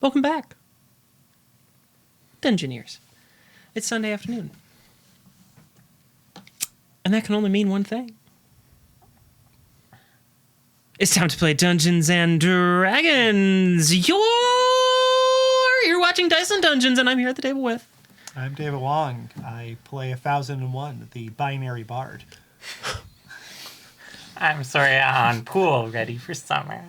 Welcome back, Dungeoneers. It's Sunday afternoon. And that can only mean one thing. It's time to play Dungeons and Dragons. You're watching Dice and Dungeons, and I'm here at the table with... I'm David Wong. I play 1001, the binary bard. I'm Soraya Pool, ready for summer.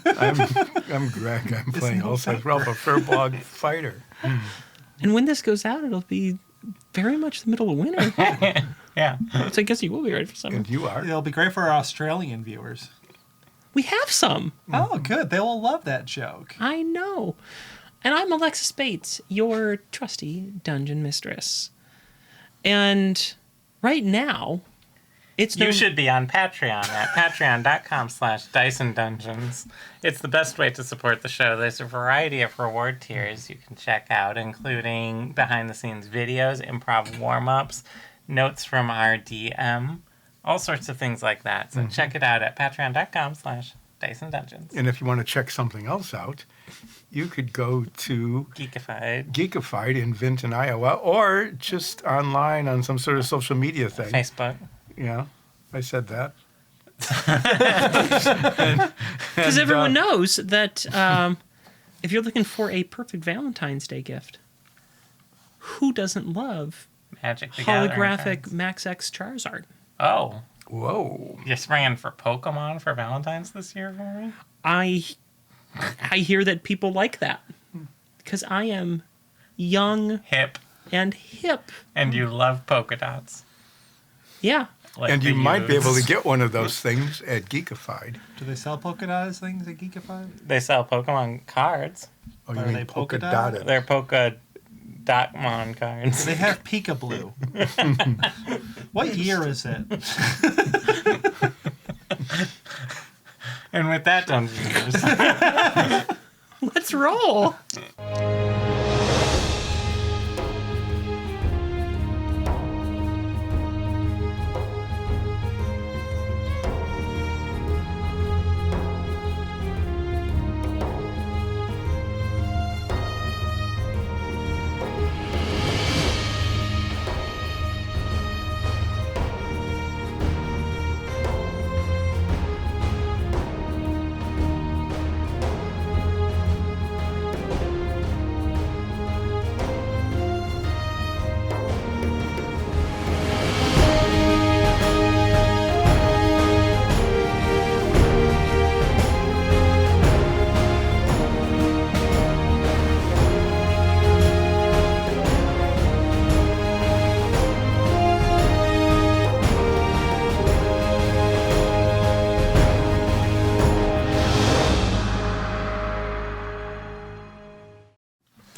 I'm Greg. I'm playing ulseth, Ralph, a Furbolg fighter. And when this goes out, it'll be very much the middle of winter. Yeah. So I guess you will be ready for summer. And you are. It'll be great for our Australian viewers. We have some. Oh, good. They will love that joke. I know. And I'm Alexis Bates, your trusty dungeon mistress. And right now, You should be on Patreon at patreon.com/DysonDungeons. It's the best way to support the show. There's a variety of reward tiers you can check out, including behind-the-scenes videos, improv warm-ups, notes from our DM, all sorts of things like that. So check it out at patreon.com/DysonDungeons. And if you want to check something else out, you could go to Geekified in Vinton, Iowa, or just online on some sort of social media thing. Facebook. Yeah, I said that. Because everyone knows that if you're looking for a perfect Valentine's Day gift, who doesn't love Magic the Gathering holographic cards. Max X Charizard? Oh, Whoa. you're spraying for Pokemon for Valentine's this year for me? I hear that people like that because I am young Hip. and hip. And you love polka dots. Yeah. Like And you the might be able to youths. get one of those things at Geekified. Do they sell polka dots things at Geekified? They sell Pokemon cards. Oh, you Are mean they polka polka dot? dotted? They're polka dotmon cards. They have Peekaboo. What year is it? And with that, Dungeoners, Let's roll.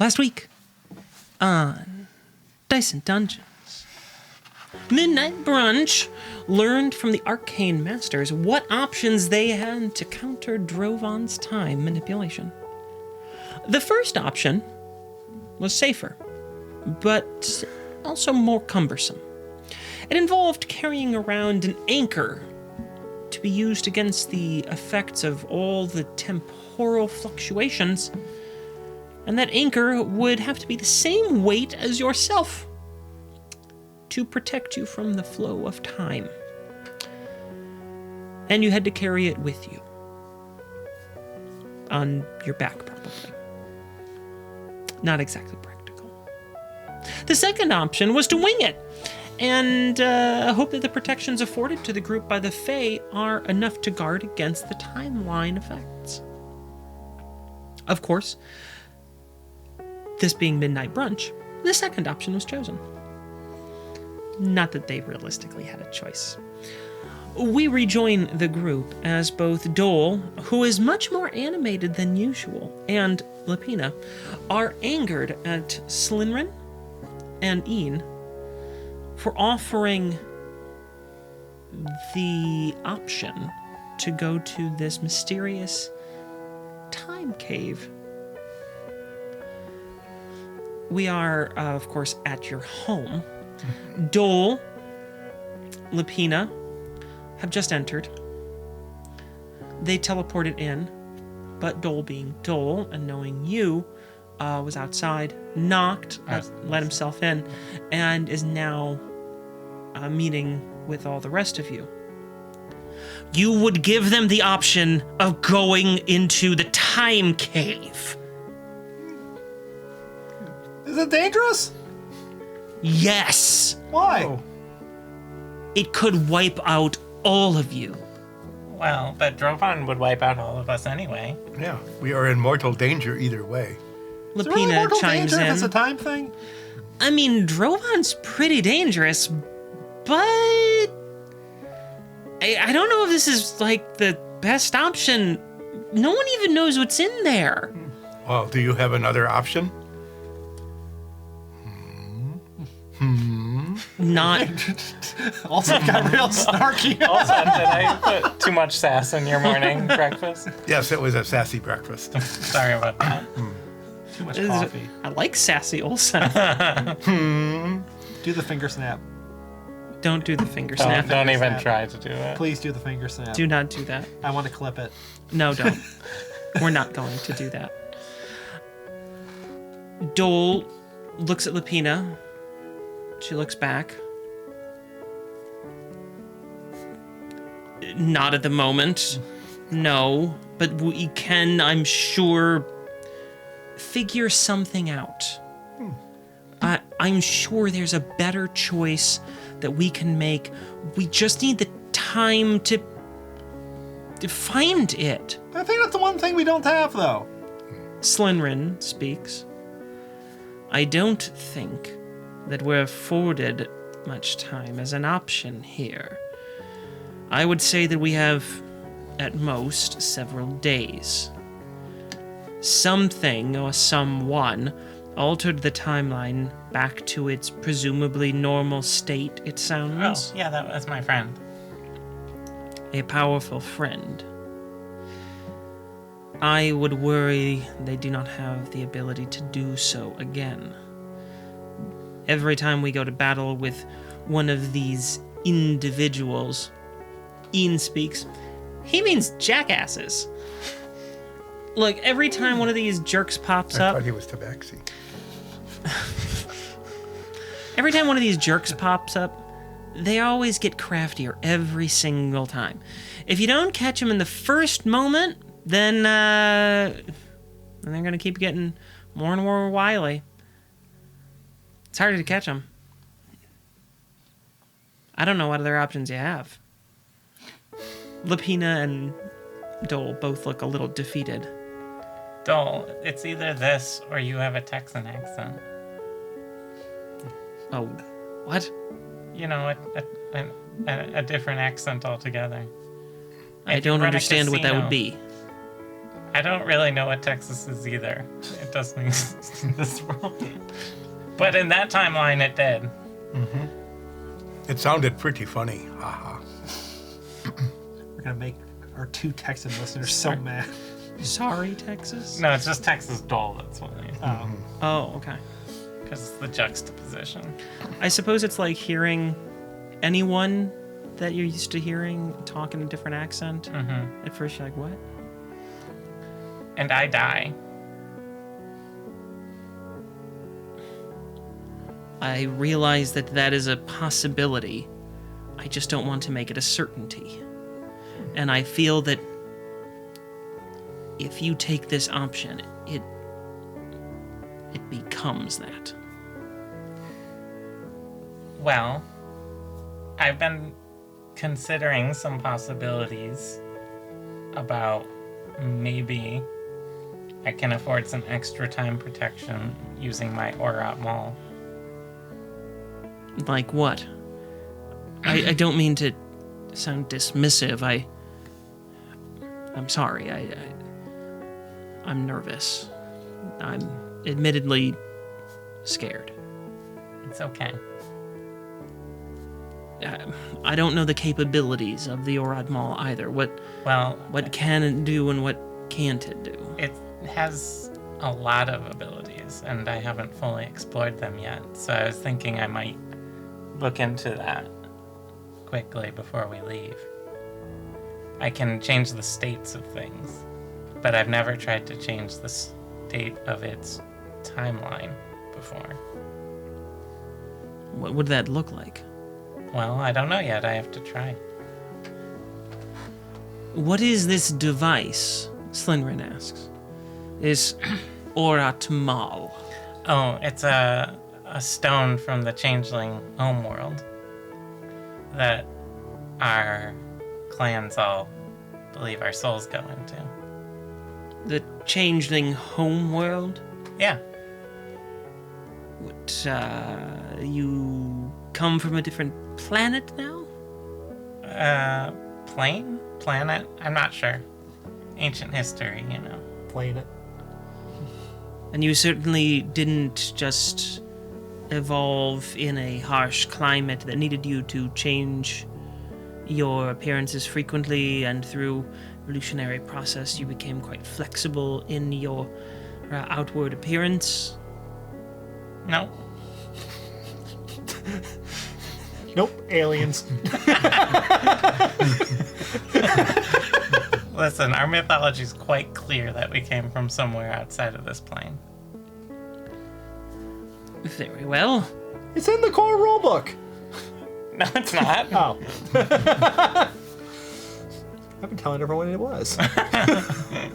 Last week on Dice and Dungeons, Midnight Brunch learned from the Arcane Masters what options they had to counter Drovan's time manipulation. The first option was safer, but also more cumbersome. It involved carrying around an anchor to be used against the effects of all the temporal fluctuations, and that anchor would have to be the same weight as yourself to protect you from the flow of time. And you had to carry it with you. On your back, probably. Not exactly practical. The second option was to wing it, and hope that the protections afforded to the group by the Fae are enough to guard against the timeline effects. Of course, this being Midnight Brunch, the second option was chosen. Not that they realistically had a choice. We rejoin the group as both Dole, who is much more animated than usual, and Lapina are angered at Slinrin and Ian for offering the option to go to this mysterious time cave. We are, of course, at your home. Dole, Lapina have just entered. They teleported in, but Dole being Dole and knowing you, was outside, knocked, let himself in, and is now meeting with all the rest of you. You would give them the option of going into the time cave. Is it dangerous? Yes! Why? Oh. It could wipe out all of you. Well, but Drovan would wipe out all of us anyway. Yeah, we are in mortal danger either way. Is there really Lapina mortal chimes danger if it's a in. time thing? I mean, Drovan's pretty dangerous, but I don't know if this is like the best option. No one even knows what's in there. Well, do you have another option? Not Also got real snarky. Also, did I put too much sass in your morning breakfast? Yes, it was a sassy breakfast. Sorry about that. Too much coffee. I like sassy Ulseth. Do the finger snap. Don't do the finger snap. Don't even snap. try to do it. Please do the finger snap. Do not do that. I want to clip it. No, don't. We're not going to do that. Dole looks at Lapina. She looks back. Not at the moment. No. But we can, I'm sure, figure something out. I'm sure there's a better choice that we can make. We just need the time to find it. I think that's the one thing we don't have, though. Slinrin speaks. I don't think that we're afforded much time as an option here. I would say that we have, at most, several days. Something or someone altered the timeline back to its presumably normal state, it sounds. Oh, yeah, that was my friend. A powerful friend. I would worry they do not have the ability to do so again. Every time we go to battle with one of these individuals, Ian speaks, he means jackasses. Look, every time one of these jerks pops I up, thought he was tabaxi. every time one of these jerks pops up, they always get craftier every single time. If you don't catch them in the first moment, then they're going to keep getting more and more wily. It's harder to catch them. I don't know what other options you have. Lapina and Dole both look a little defeated. Dole, it's either this or you have a Texan accent. Oh, what? You know, a different accent altogether. I If you don't run a understand what that casino- would be. I don't really know what Texas is either. It doesn't exist in this world. But in that timeline, it did. It sounded pretty funny. Haha. We're going to make our 2 Texan listeners so mad. Sorry, Texas? No, it's just Texas Dole. That's what I mean. Oh, okay. Because it's the juxtaposition. I suppose it's like hearing anyone that you're used to hearing talk in a different accent. Mm-hmm. At first, you're like, what? And I die. I realize that that is a possibility. I just don't want to make it a certainty. And I feel that if you take this option, it becomes that. Well, I've been considering some possibilities about maybe I can afford some extra time protection using my Orat Mall. Like what? I don't mean to sound dismissive. I'm sorry. I'm nervous. I'm admittedly scared. It's okay. I don't know the capabilities of the Orad Mall either. What can it do and what can't it do? It has a lot of abilities, and I haven't fully explored them yet. So I was thinking I might look into that quickly before we leave. I can change the states of things, but I've never tried to change the state of its timeline before. What would that look like? Well, I don't know yet. I have to try. What is this device? Slinrin asks. This Oratmal. Oh, it's a stone from the Changeling homeworld that our clans all believe our souls go into. The Changeling homeworld? Yeah. What, you come from a different planet now? Plane? Planet? I'm not sure. Ancient history, you know. Playing it. And you certainly didn't just evolve in a harsh climate that needed you to change your appearances frequently, and through evolutionary process you became quite flexible in your outward appearance. No. Nope, aliens. Listen, our mythology is quite clear that we came from somewhere outside of this plane. Very well. It's in the core rulebook. No, it's not. Oh. I've been telling everyone it was. I've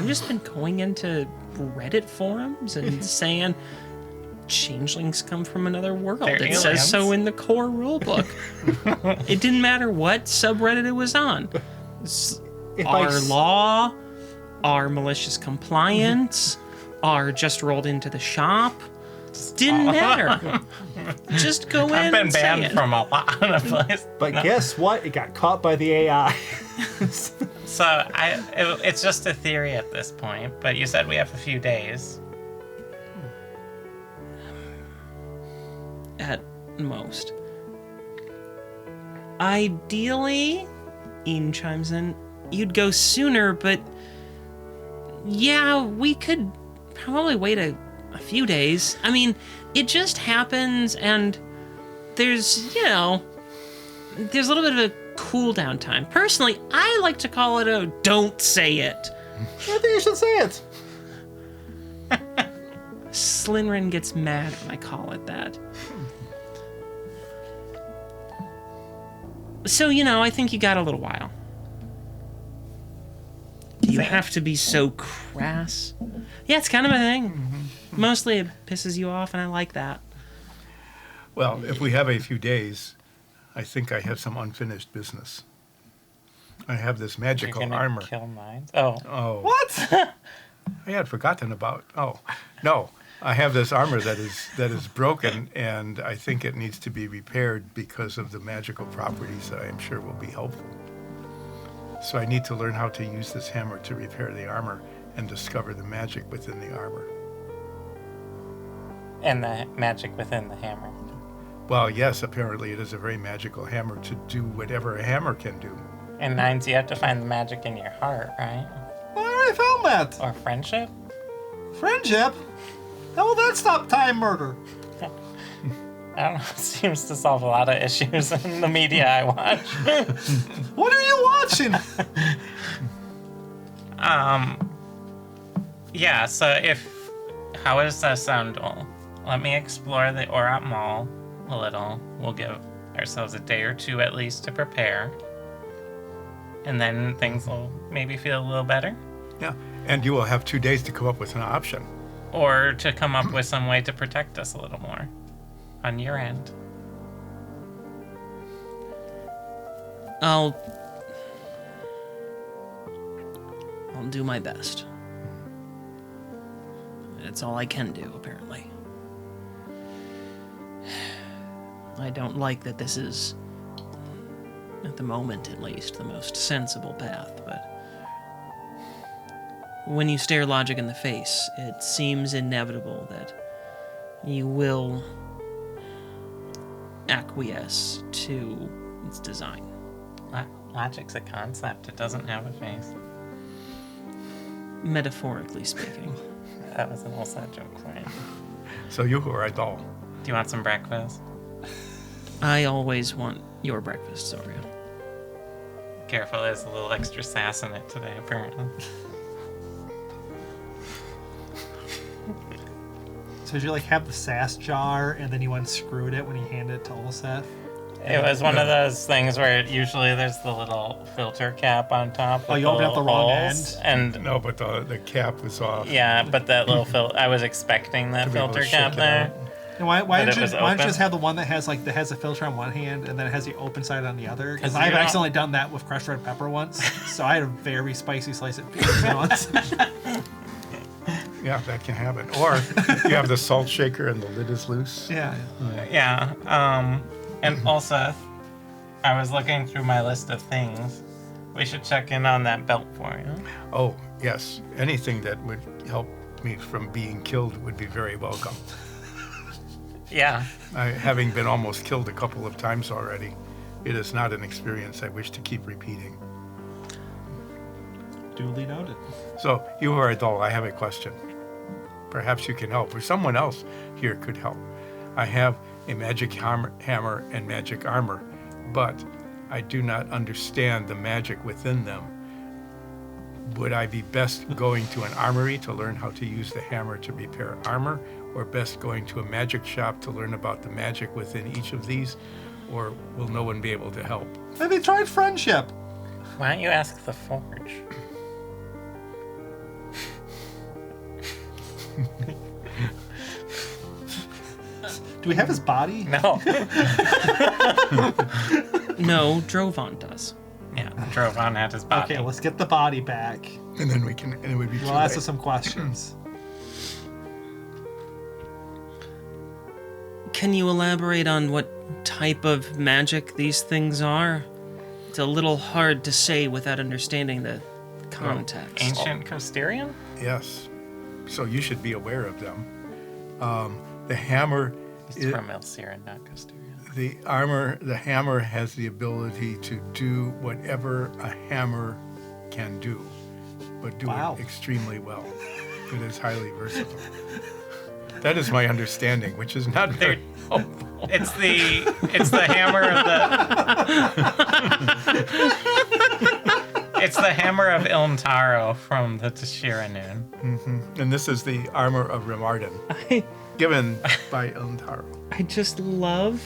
just been going into Reddit forums and saying changelings come from another world. They're It says aliens. so in the core rulebook. It didn't matter what subreddit it was on. If Our I law, our malicious compliance, our just rolled into the shop. Didn't matter. Just go in I've been and say banned it. from a lot of places. But guess what? It got caught by the AI. So it's just a theory at this point, but you said we have a few days. At most. Ideally, Ian chimes in, you'd go sooner, but yeah, we could probably wait a few days. I mean, it just happens, and there's a little bit of a cool down time. Personally, I like to call it a don't say it. I think you should say it. Slinrin gets mad when I call it that. So, I think you got a little while. Do you have to be so crass? Yeah, it's kind of a thing. Mm-hmm. Mostly it pisses you off, and I like that. Well, if we have a few days, I think I have some unfinished business. I have this You're magical gonna armor. kill mines? Oh. Oh, What? I had forgotten about. Oh, no, I have this armor that is broken, and I think it needs to be repaired because of the magical properties that I am sure will be helpful. So I need to learn how to use this hammer to repair the armor and discover the magic within the armor. And the magic within the hammer. Well, yes, apparently it is a very magical hammer to do whatever a hammer can do. And Nines, you have to find the magic in your heart, right? I already found that. Or friendship? Friendship? How will that stop time murder? I don't know. It seems to solve a lot of issues in the media I watch. What are you watching? Yeah, so how does that sound, Dole? Let me explore the Orat Mall a little. We'll give ourselves a day or two at least to prepare. And then things will maybe feel a little better. Yeah, and you will have 2 days to come up with an option. Or to come up with some way to protect us a little more on your end. I'll do my best. That's all I can do, apparently. I don't like that this is, at the moment at least, the most sensible path, but when you stare logic in the face, it seems inevitable that you will acquiesce to its design. Logic's a concept. It doesn't have a face. Metaphorically speaking. That was an ulseth joke for you. So you are a doll. Do you want some breakfast? I always want your breakfast, Soria. careful. There's a little extra sass in it today, apparently. So did you like have the sass jar and then you unscrewed it when you handed it to ulseth? It was one of those things where usually there's the little filter cap on top. Oh, with you opened up the little wrong holes, end? And No, but the cap was off. yeah, but that little I was expecting that To be able to filter cap shake it there. out. And why But don't it was you open. just have the one that has a filter on one hand and then it has the open side on the other? Because 'Cause I've you don't- accidentally done that with crushed red pepper once, so I had a very spicy slice of pizza once. Yeah, that can happen. Or you have the salt shaker and the lid is loose. Yeah. Yeah. And also, I was looking through my list of things. We should check in on that belt for you. Oh, yes. Anything that would help me from being killed would be very welcome. Yeah. Having been almost killed a couple of times already, it is not an experience I wish to keep repeating. Duly noted. So, you are a doll. I have a question. Perhaps you can help, or someone else here could help. I have a magic hammer and magic armor, but I do not understand the magic within them. Would I be best going to an armory to learn how to use the hammer to repair armor, or best going to a magic shop to learn about the magic within each of these, or will no one be able to help? Maybe tried friendship. Why don't you ask the Forge? Do we have his body? No. No, Drovan does. Yeah, Drovan had his body. Okay, let's get the body back. And then and it would be too We'll ask late. us some questions. Can you elaborate on what type of magic these things are? It's a little hard to say without understanding the context. Ancient Costerian? Yes. So you should be aware of them. The hammer, He's from Elsiren, not Costerian. the hammer has the ability to do whatever a hammer can do, but do Wow. it extremely well. It is highly versatile. That is my understanding, which is not very helpful. It's the hammer of the. It's the hammer of Ilntaro from the Tashira-Noon. And this is the armor of Remarden, given by Ilntaro. I just love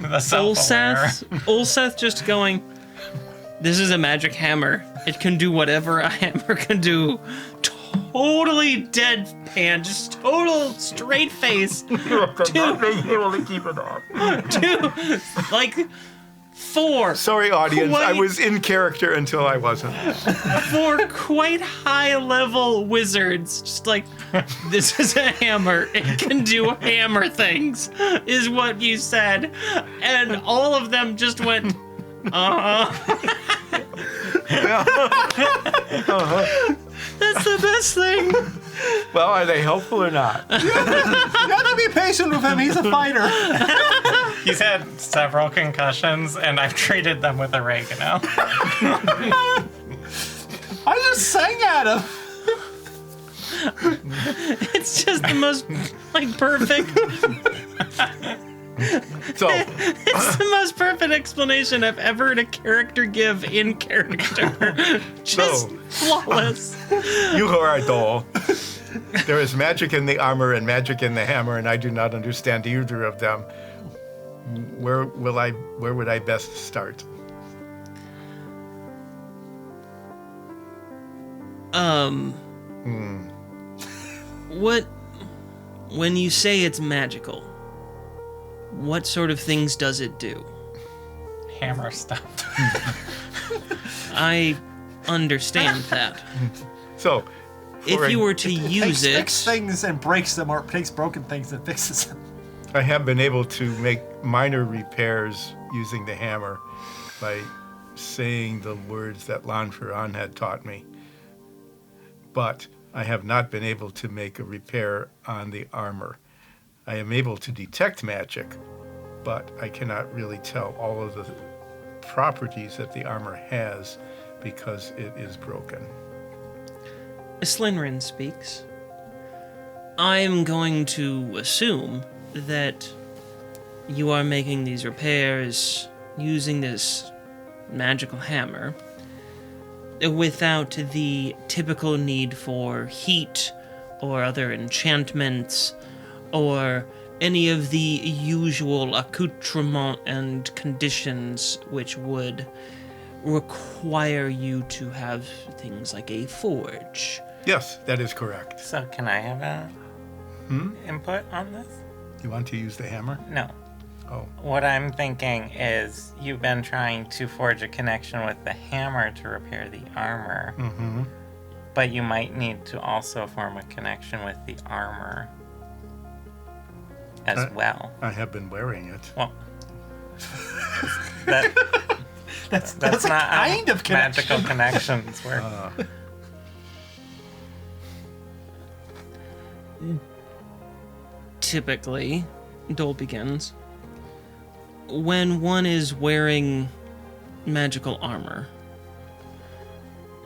The self-aware. Ulseth just going, this is a magic hammer. It can do whatever a hammer can do. Totally deadpan, just total straight face. Like 4. Sorry, audience. I Quite- was in character until I wasn't. 4 quite high level wizards. Just like, this is a hammer. It can do hammer things, is what you said. And all of them just went, That's the best thing. Well, are they helpful or not? You have to be patient with him. He's a fighter. He's had several concussions, and I've treated them with oregano. I just sang at him. It's just the most, like, perfect. So, It's the most perfect explanation I've ever heard a character give in character. Just So- flawless. you are a doll. There is magic in the armor and magic in the hammer, and I do not understand either of them. Where would I best start? What, when you say it's magical, what sort of things does it do? Hammer stuff. I understand that. So, If you were to use Fix it, things and breaks them, or takes broken things and fixes them. I have been able to make minor repairs using the hammer by saying the words that Lanferan had taught me. But I have not been able to make a repair on the armor. I am able to detect magic, but I cannot really tell all of the properties that the armor has because it is broken. Slinrin speaks. I'm going to assume that you are making these repairs using this magical hammer without the typical need for heat or other enchantments or any of the usual accoutrement and conditions which would require you to have things like a forge. Yes, that is correct. So can I have a input on this? You want to use the hammer? No. Oh. What I'm thinking is you've been trying to forge a connection with the hammer to repair the armor. Mm-hmm. But you might need to also form a connection with the armor as well. I have been wearing it. Well, That's that's a not kind how of connection. magical connections work. Typically, Dole begins, when one is wearing magical armor,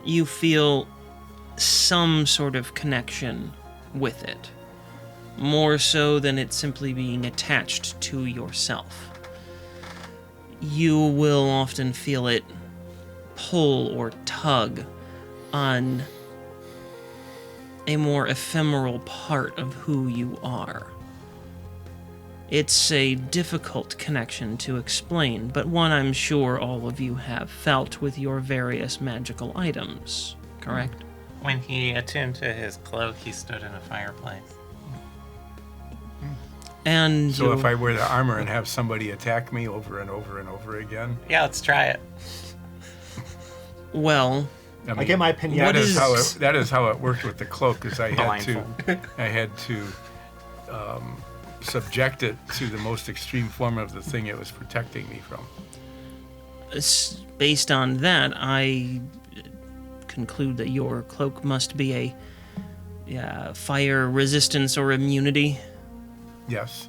you feel some sort of connection with it, more so than it simply being attached to yourself. You will often feel it pull or tug on a more ephemeral part of who you are. It's a difficult connection to explain, but one I'm sure all of you have felt with your various magical items, correct? When he attuned to his cloak, he stood in a fireplace. And So if I wear the armor and have somebody attack me over and over and over again, Yeah, let's try it. well, I get my opinion. What that is how it worked with the cloak, because I had Blindfold. to subject it to the most extreme form of the thing it was protecting me from. based on that, I conclude that your cloak must be a fire resistance or immunity. Yes.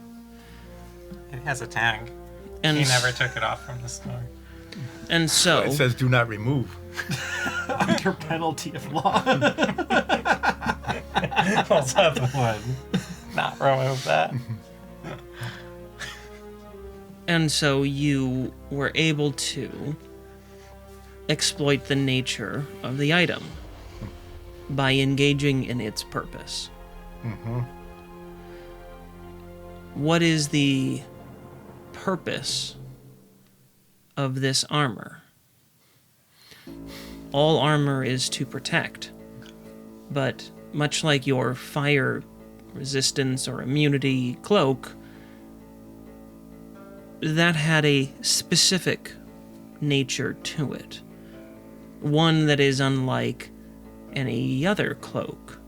It has a tag. And He never took it off from the store. And so It says do not remove. Under penalty of law. Ulseth would not remove that. And so you were able to exploit the nature of the item by engaging in its purpose. Mm-hmm. What is the purpose of this armor? All armor is to protect, but much like your fire resistance or immunity cloak, that had a specific nature to it. One that is unlike any other cloak.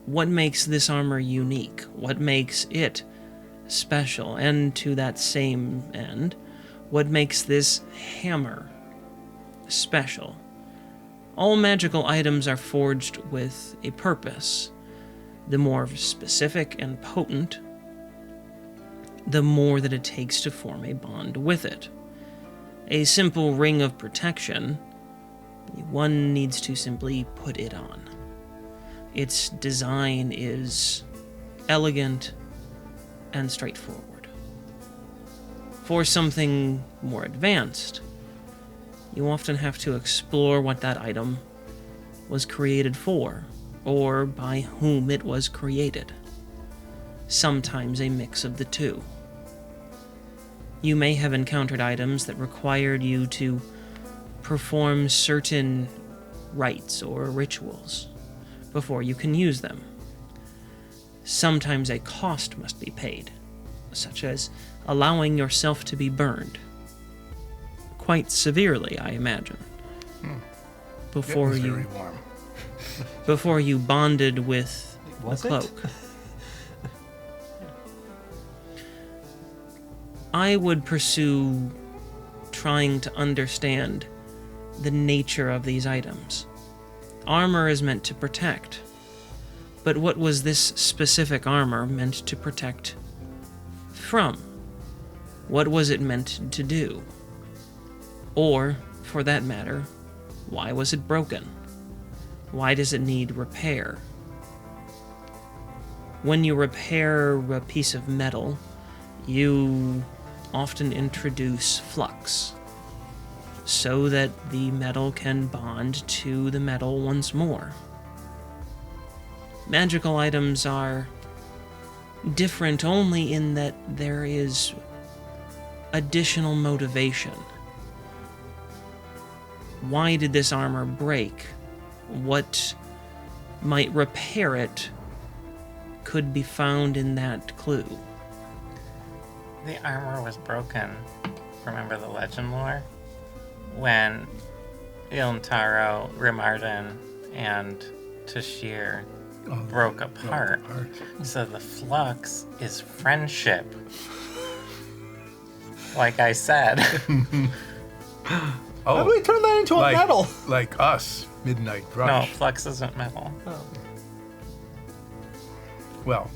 What makes this armor unique? What makes it special? And to that same end, what makes this hammer special? All magical items are forged with a purpose. The more specific and potent, the more that it takes to form a bond with it. A simple ring of protection, one needs to simply put it on. Its design is elegant and straightforward. For something more advanced, you often have to explore what that item was created for, or by whom it was created. Sometimes a mix of the two. You may have encountered items that required you to perform certain rites or rituals before you can use them. Sometimes a cost must be paid, such as allowing yourself to be burned. Quite severely, I imagine. Before It was you very warm. before you bonded with Was the it? cloak. I would pursue trying to understand the nature of these items. Armor is meant to protect, but what was this specific armor meant to protect from? What was it meant to do? Or, for that matter, why was it broken? Why does it need repair? When you repair a piece of metal, you often introduce flux. so that the metal can bond to the metal once more. Magical items are different only in that there is additional motivation. Why did this armor break? What might repair it could be found in that clue. The armor was broken, remember the legend lore? When Ilntaro, Rimarden, and Tashir broke apart. So the flux is friendship. Like I said. How do we turn that into a metal? Like us, Midnight No, Brunch. flux isn't metal. Oh. Well,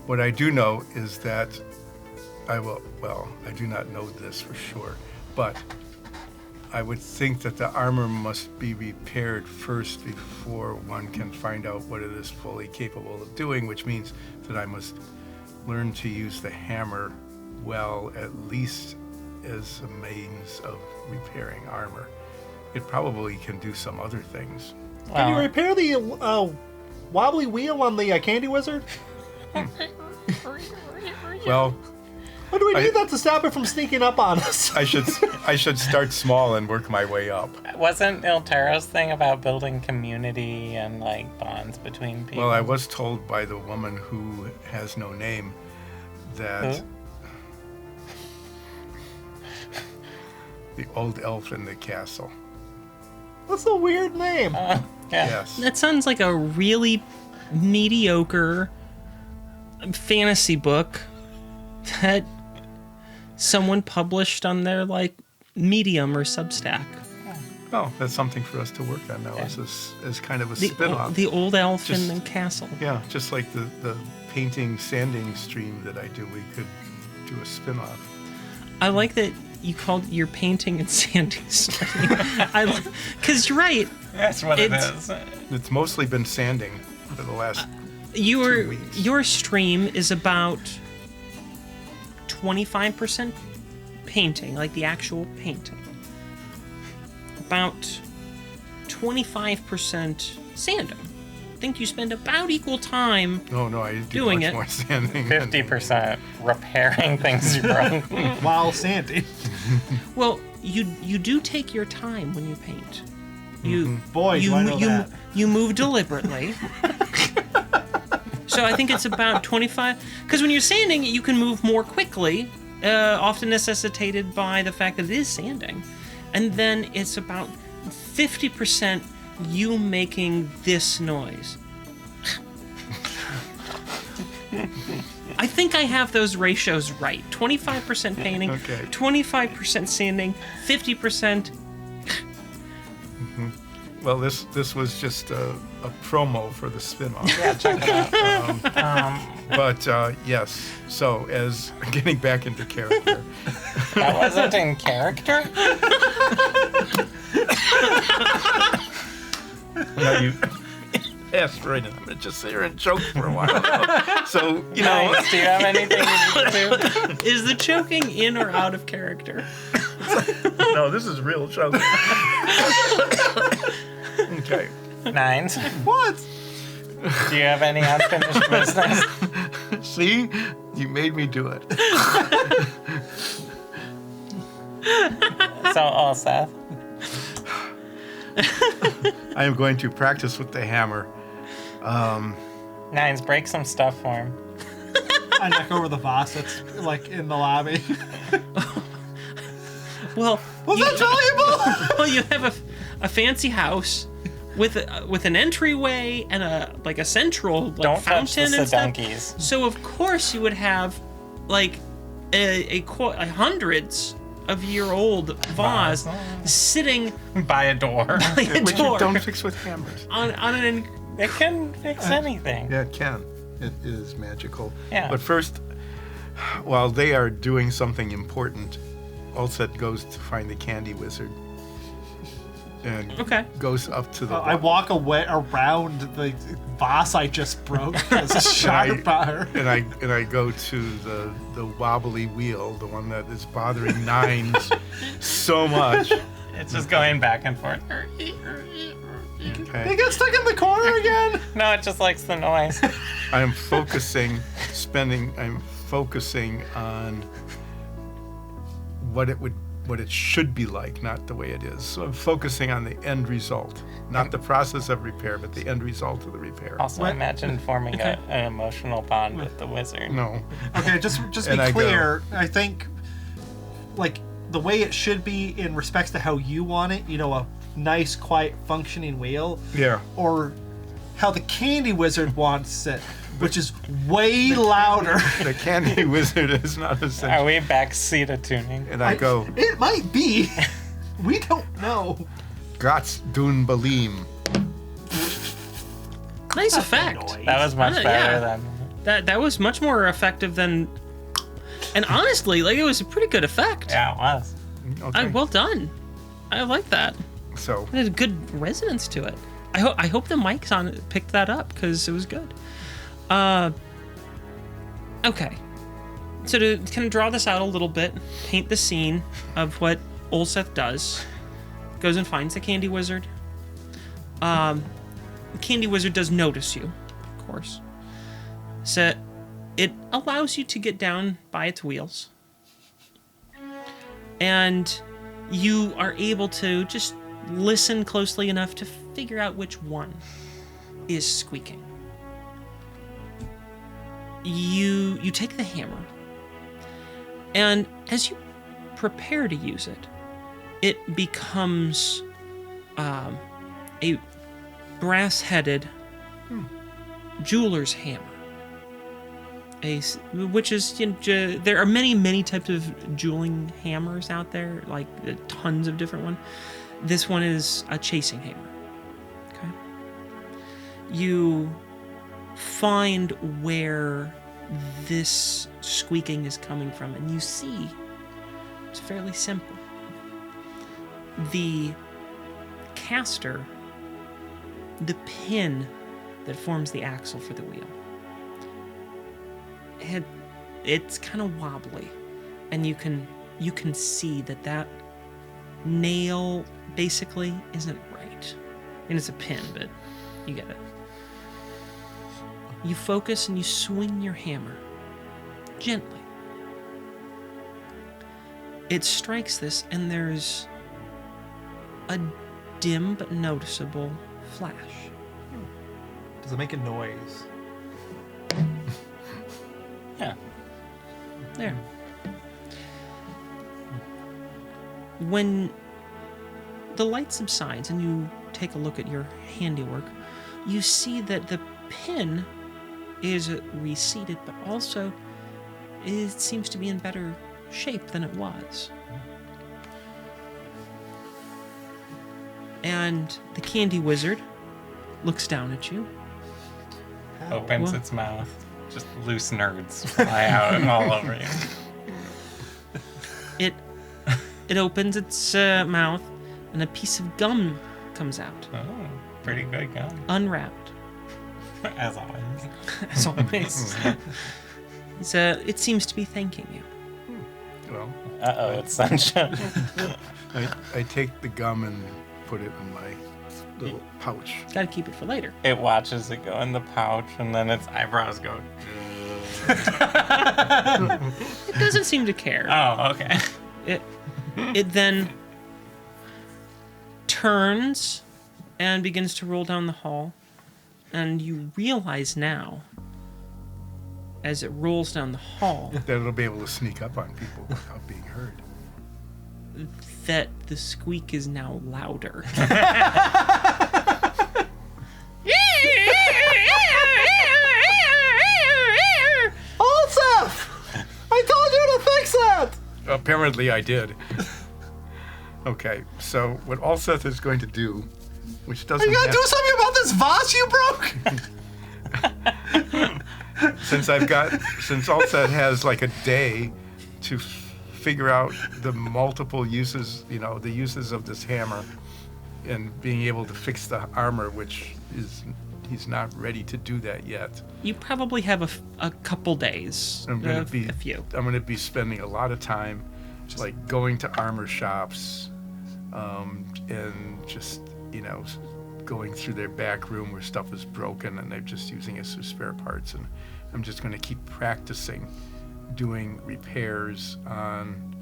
what I do know is that I do not know this for sure, but I would think that the armor must be repaired first before one can find out what it is fully capable of doing, which means that I must learn to use the hammer well, at least as a means of repairing armor. It probably can do some other things. Can you repair the wobbly wheel on the Candy Wizard? Well, What do we need that to stop it from sneaking up on us? I should start small and work my way up. Wasn't Ilntaro's thing about building community and like bonds between people? Well, I was told by the woman who has no name that the old elf in the castle. That's a weird name. Yeah. Yes. That sounds like a really mediocre fantasy book that someone published on their like Medium or Substack. Oh, that's something for us to work on now as kind of a spin-off. The old elf in Just- the castle. Yeah, just like the painting sanding stream that I do, we could do a spin-off. I like that you called your painting and sanding stream. Because you're right. That's what it It's- is. It's mostly been sanding for the last 2 weeks. Your stream is about 25% painting, like the actual painting. About 25% sanding. I think you spend about equal time. No, I do Doing much it. more sanding. 50% repairing things you broke. While sanding. Well, you do take your time when you paint. You Boy, do I know that. you move deliberately. So I think it's about 25. Because when you're sanding, you can move more quickly, often necessitated by the fact that it is sanding. And then it's about 50% you making this noise. I think I have those ratios right. 25% painting, Okay. 25% sanding, 50%. Well, this was just a promo for the spin-off. Yeah, check it out. But yes, so as getting back into character, That wasn't in character? now you asked right in. I'm gonna just sit here and joke for a while. So you know, Nice. Do you have anything you need to do? Is the choking in or out of character? no, this is real joke. Okay. Nines. What? Do you have any unfinished business? See, you made me do it. So, ulseth. I am going to practice with the hammer. Nines, break some stuff for him. I knock over the vase that's like in the lobby. Well, Was that valuable? well, you have a fancy house with an entryway and a central like Don't touch the fountain and stuff. sedunkies. So of course you would have like a hundreds of year old vase sitting By a door. by a Which door you don't fix with hammers. on an. It can fix anything. Yeah, it can. It is magical. Yeah. But first, while they are doing something important, Ulseth goes to find the candy wizard. And Okay. goes up to the I walk away around the vase I just broke as a sharp bar. and I go to the wobbly wheel, the one that is bothering Nines so much. It's just going back and forth. He Okay. got stuck in the corner again. No, it just likes the noise. I'm focusing on what it should be like, not the way it is. So I'm focusing on the end result, not the process of repair, but the end result of the repair. Also, imagine forming an emotional bond with the wizard. No. Okay, just And be I go- clear. I think, like, the way it should be in respects to how you want it, a nice, quiet, functioning wheel, Yeah. or how the candy wizard wants it, which is way louder. The candy wizard is not essential. Are we backseat tuning? And I go, It might be. We don't know. Gats dun balim. Nice effect. That was much better than. That was much more effective than. And honestly, like, it was a pretty good effect. Yeah, it was. Okay. Well done. I like that. So It had a good resonance to it. I hope the mics on it picked that up because it was good. Okay. So to kind of draw this out a little bit, paint the scene of what Ulseth does. Goes and finds the candy wizard. The candy wizard does notice you, of course. So it allows you to get down by its wheels. And you are able to just listen closely enough to figure out which one is squeaking. You take the hammer, and as you prepare to use it, it becomes a brass-headed jeweler's hammer. Which is, there are many types of jeweling hammers out there, like tons of different ones. This one is a chasing hammer. Okay. You find where this squeaking is coming from, and you see it's fairly simple. The caster, the pin that forms the axle for the wheel, it's kind of wobbly, and you can see that nail basically isn't right. And it's a pin, but you get it. You focus and you swing your hammer gently. It strikes this, and there's a dim but noticeable flash. Does it make a noise? Yeah. There. When the light subsides and you take a look at your handiwork, you see that the pin is receded, but also it seems to be in better shape than it was. And the candy wizard looks down at you. Opens Well- its mouth. Just loose nerds fly out all over you. It opens its mouth, and a piece of gum comes out, Oh, pretty good gun. unwrapped, As always. as always. It seems to be thanking you. well, Uh-oh, it's sunshine. I take the gum and put it in my little pouch. Gotta keep it for later. It watches it go in the pouch, and then its eyebrows go. It doesn't seem to care. Oh, okay. It then turns and begins to roll down the hall, and you realize now, as it rolls down the hall, That it'll be able to sneak up on people without being heard. that the squeak is now louder. Ulseth! I told you to fix that! Apparently I did. Okay, so what Ulseth is going to do, which doesn't Are you gonna have, do something about this vase you broke? since Ulseth has like a day to figure out the multiple uses, the uses of this hammer, and being able to fix the armor, which he's not ready to do that yet. You probably have a couple days. I'm going a to be few. I'm going to be spending a lot of time, like going to armor shops, and just, going through their back room where stuff is broken and they're just using it as spare parts. And I'm just going to keep practicing doing repairs on,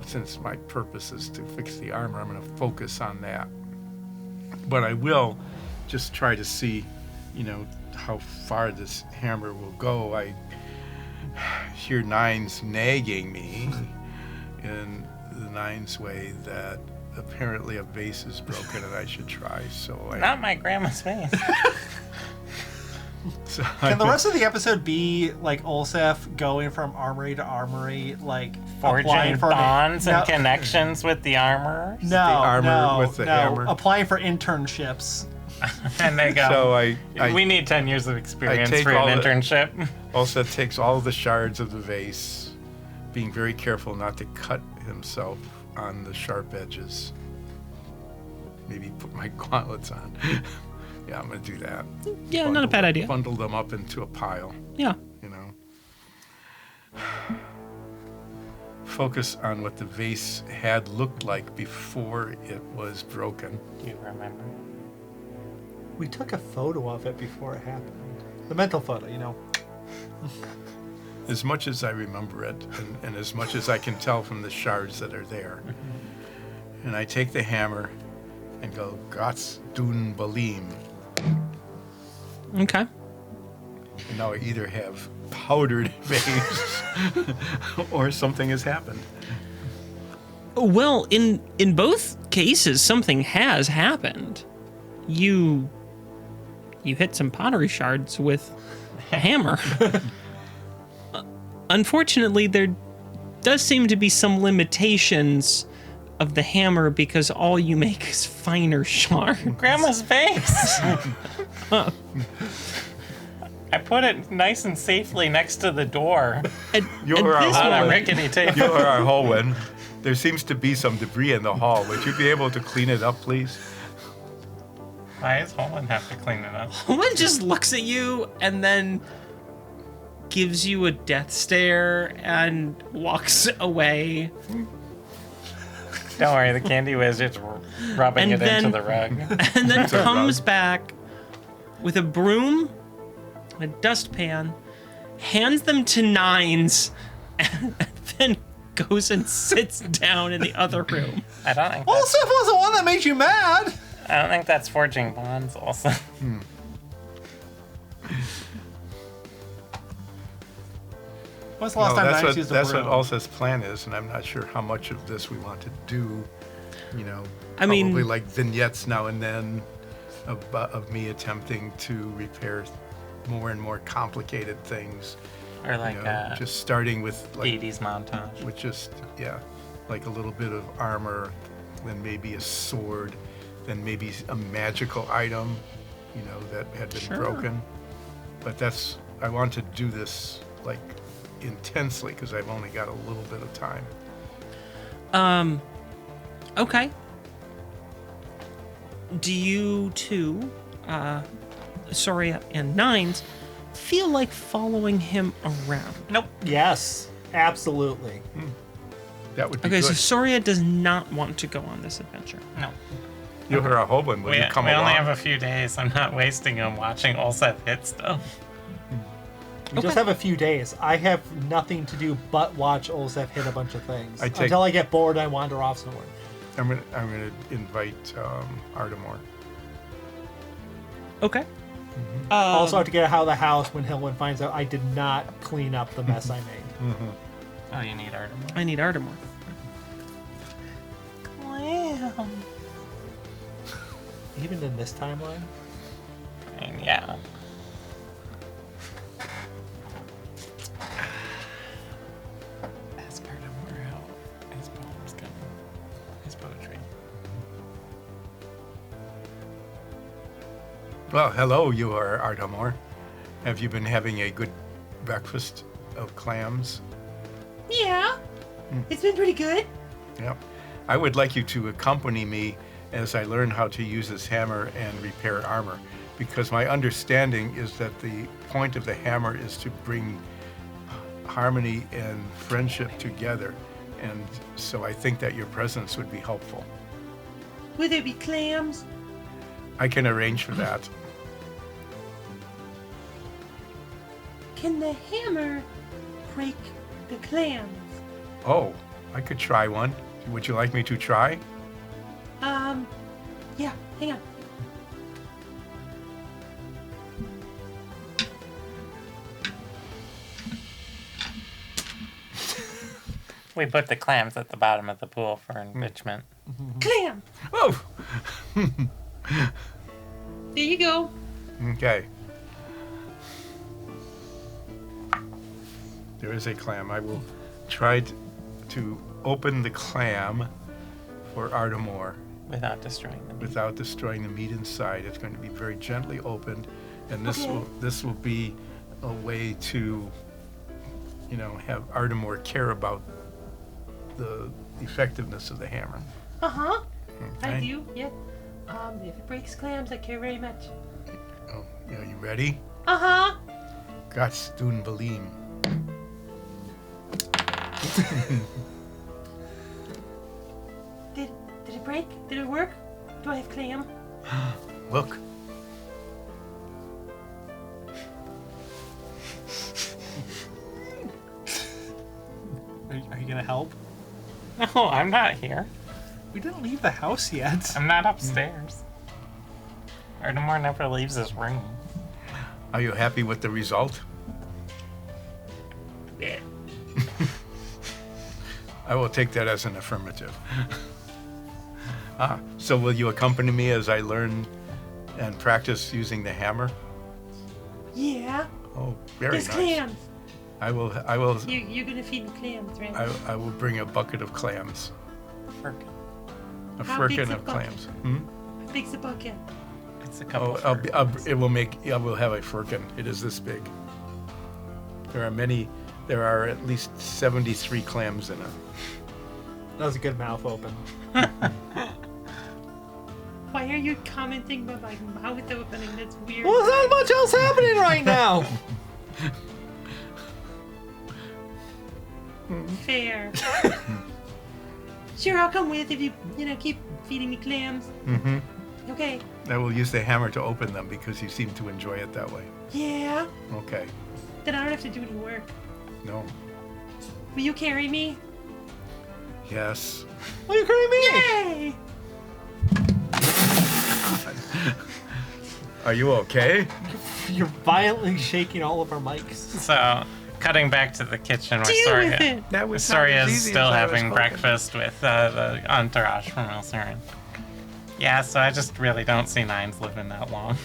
since my purpose is to fix the armor, I'm going to focus on that. But I will just try to see, how far this hammer will go. I hear Nines nagging me in the Nines way that apparently a vase is broken and I should try. So Not my grandma's face. Can the rest of the episode be like Ulseth going from armory to armory, like Forging applying for bonds and connections with the armor? No, the armor no, with the no. hammer? Applying for internships. And they go, So we need 10 years of experience take for all an the- internship. Ulseth takes all of the shards of the vase, being very careful not to cut himself on the sharp edges. Maybe put my gauntlets on. Yeah, I'm going to do that. Yeah, not a bad idea. Bundle them up into a pile, Yeah. Focus on what the vase had looked like before it was broken. Do you remember? We took a photo of it before it happened. The mental photo, As much as I remember it, and as much as I can tell from the shards that are there. And I take the hammer and go, Gats dun balim. Okay. And now I either have powdered vase or something has happened. Well, in both cases, something has happened. You hit some pottery shards with a hammer. Unfortunately, there does seem to be some limitations of the hammer because all you make is finer shards. Grandma's face! I put it nice and safely next to the door You're this on a one- rickety table. You are our Holwyn. There seems to be some debris in the hall. Would you be able to clean it up, please? Why does Holman have to clean it up? One just looks at you and then gives you a death stare and walks away. Don't worry, the candy wizard's rubbing And it then- into the rug. And then It's a comes rug. back with a broom, a dustpan, hands them to Nines, and then goes and sits down in the other room. I don't think Ulseth was the one that made you mad. I don't think that's forging bonds also. When's the last No, time that's Nines what, used a that's broom? what Ulseth's plan is, and I'm not sure how much of this we want to do. I mean- probably like vignettes now and then of me attempting to repair more and more complicated things. Or like a just starting with like 80s montage. with just like a little bit of armor, then maybe a sword, then maybe a magical item, that had been Sure. broken. But I want to do this like intensely because I've only got a little bit of time. Okay. Do you two, Soria and Nines, feel like following him around? Nope. Yes, absolutely. That would be Okay, good. so Soria does not want to go on this adventure. No. You're a Hoban. Will We, you come we along? only have a few days. I'm not wasting them watching Ulseth hit stuff. We just have a few days. I have nothing to do but watch Ulseth hit a bunch of things. Until I get bored, I wander off somewhere. I'm gonna invite Ardamore. Okay. Also have to get out of the house when Hilwyn finds out I did not clean up the mess I made. Oh, you need Artemis. I need Ardamore. Clam. Even in this timeline? I mean, yeah. Ask Artemis how his poems go. His poetry. Well, hello, you are Ardamore. Have you been having a good breakfast of clams? Yeah. It's been pretty good. Yep. I would like you to accompany me as I learn how to use this hammer and repair armor, because my understanding is that the point of the hammer is to bring harmony and friendship together, and so I think that your presence would be helpful. Will there be clams? I can arrange for that. Can the hammer break the clams? Oh, I could try one. Would you like me to try? Yeah, hang on. We put the clams at the bottom of the pool for enrichment. Clam! Oh, There you go. okay. There is a clam. I will try to open the clam for Artemore Without destroying them. without destroying the meat inside. It's going to be very gently opened, and this Okay. will be a way to, have Artemore care about the effectiveness of the hammer. Uh-huh. I Okay. do, yeah. If it breaks clams, I care very much. Oh, are you ready? Uh-huh. Gott tun Belim. Did it break? Did it work? Do I have clam? Look. Are you gonna help? No, I'm not here. We didn't leave the house yet. I'm not upstairs. Artemore never leaves his room. Are you happy with the result? Yeah. I will take that as an affirmative. So will you accompany me as I learn and practice using the hammer? Yeah. Oh, very There's nice. clams. I will You're gonna feed me clams, right? I will bring a bucket of clams. Firkin. A How big's firkin a of bucket? clams. How big's the bucket? It's a couple. Oh, it will make. I will have a firkin. It is this big. There are many. There are at least 73 clams in it. That was a good mouth open. Why are you commenting about my mouth opening? That's weird. Well, there's not much else happening right now. Fair. Sure, I'll come with if you keep feeding me clams. Mm-hmm. Okay. I will use the hammer to open them because you seem to enjoy it that way. Yeah. Okay. Then I don't have to do any work. No. Will you carry me? Yes. What are you carrying me? Yay! Are you okay? You're violently shaking all of our mics. So, cutting back to the kitchen, Deal with it. That was Astoria not as is easy still as I was having hoping. breakfast with the entourage from Ilsarin. Yeah, so I just really don't see Nines living that long.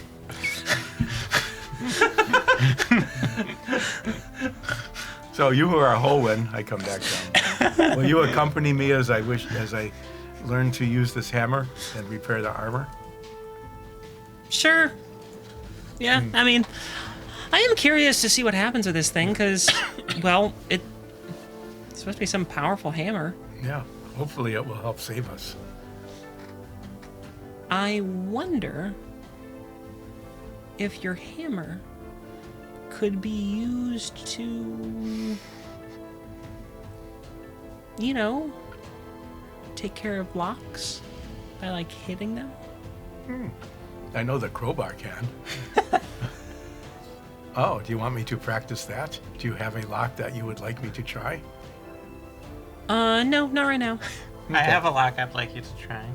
So you who are Hoenn, I come back down. Will you accompany me as I learn to use this hammer and repair the armor? Sure. Yeah, I mean, I am curious to see what happens with this thing, because, well, it's supposed to be some powerful hammer. Yeah. Hopefully it will help save us. I wonder if your hammer could be used to, take care of blocks by, hitting them. I know the crowbar can. Oh, do you want me to practice that? Do you have a lock that you would like me to try? No, not right now. I have a lock I'd like you to try.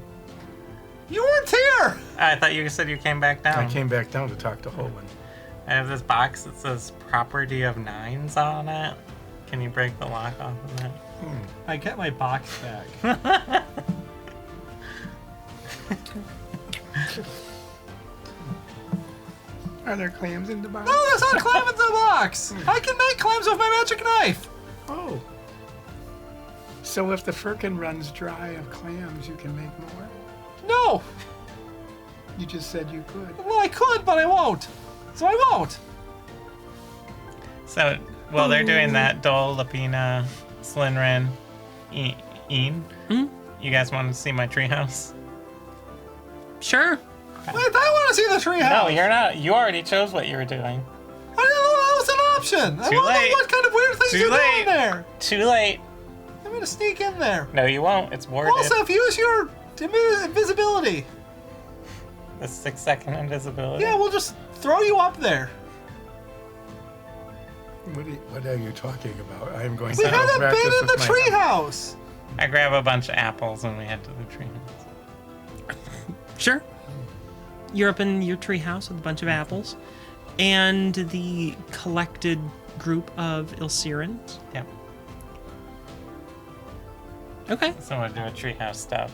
You weren't here. I thought you said you came back down. I came back down to talk to Hoenn. I have this box that says property of Nines on it. Can you break the lock off of that? I get my box back. Are there clams in the box? No, there's not a clam in the box. I can make clams with my magic knife. Oh. So if the firkin runs dry of clams, you can make more? No. You just said you could. Well, I could, but I won't. So I won't. So, while they're doing that, Dole, Lapina, Slinrin, Een, you guys want to see my treehouse? Sure. Wait, I want to see the treehouse. No, you're not. You already chose what you were doing. I didn't know that was an option. I Too want to know late. what kind of weird things Too you're late. doing there. Too late. I'm gonna sneak in there. No, you won't. It's boarded. Also, use your Invisibility. The 6-second invisibility. Yeah, we'll just throw you up there. What are you talking about? I am going We to haven't practice been in with the my- treehouse. I grab a bunch of apples and we head to the tree house. Sure. You're up in your treehouse with a bunch of apples, and the collected group of Ilsirans. Yep. Okay. So we're doing treehouse stuff.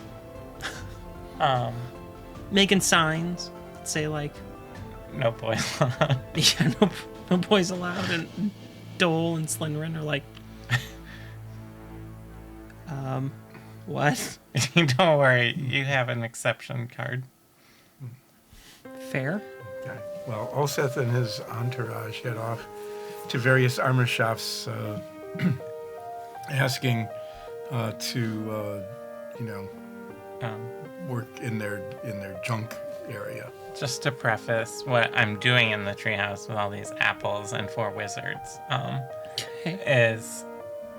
Making signs that say like, No boys. yeah, no boys allowed, and Dole and Slytherin are like, what? Don't worry, you have an exception card. Fair. Okay. Well, Ulseth and his entourage head off to various armor shops, asking to, work in their junk area. Just to preface what I'm doing in the treehouse with all these apples and 4 wizards, Okay. is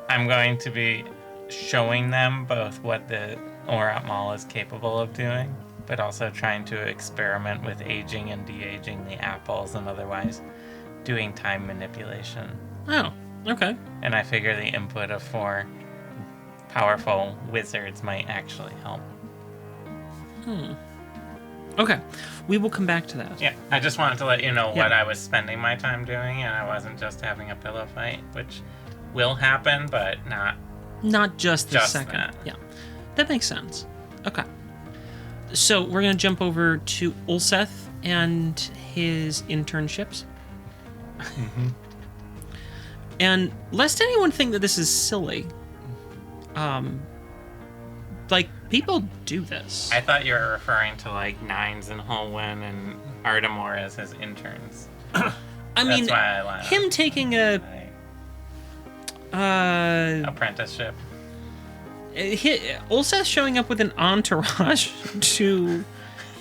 I'm going to be showing them both what the Orat Mall is capable of doing, but also trying to experiment with aging and de-aging the apples and otherwise doing time manipulation. Oh, okay. And I figure the input of 4 powerful wizards might actually help. Okay. We will come back to that. Yeah, I just wanted to let you know Yeah. what I was spending my time doing, and I wasn't just having a pillow fight, which will happen, but not. Not just the Just second. that. Yeah. That makes sense. Okay. So we're going to jump over to Ulseth and his internships. And lest anyone think that this is silly, like, people do this. I thought you were referring to like Nines and Holwyn and Ardamore as his interns. I mean, That's why I laughed. him taking a Apprenticeship. Ulseth showing up with an entourage to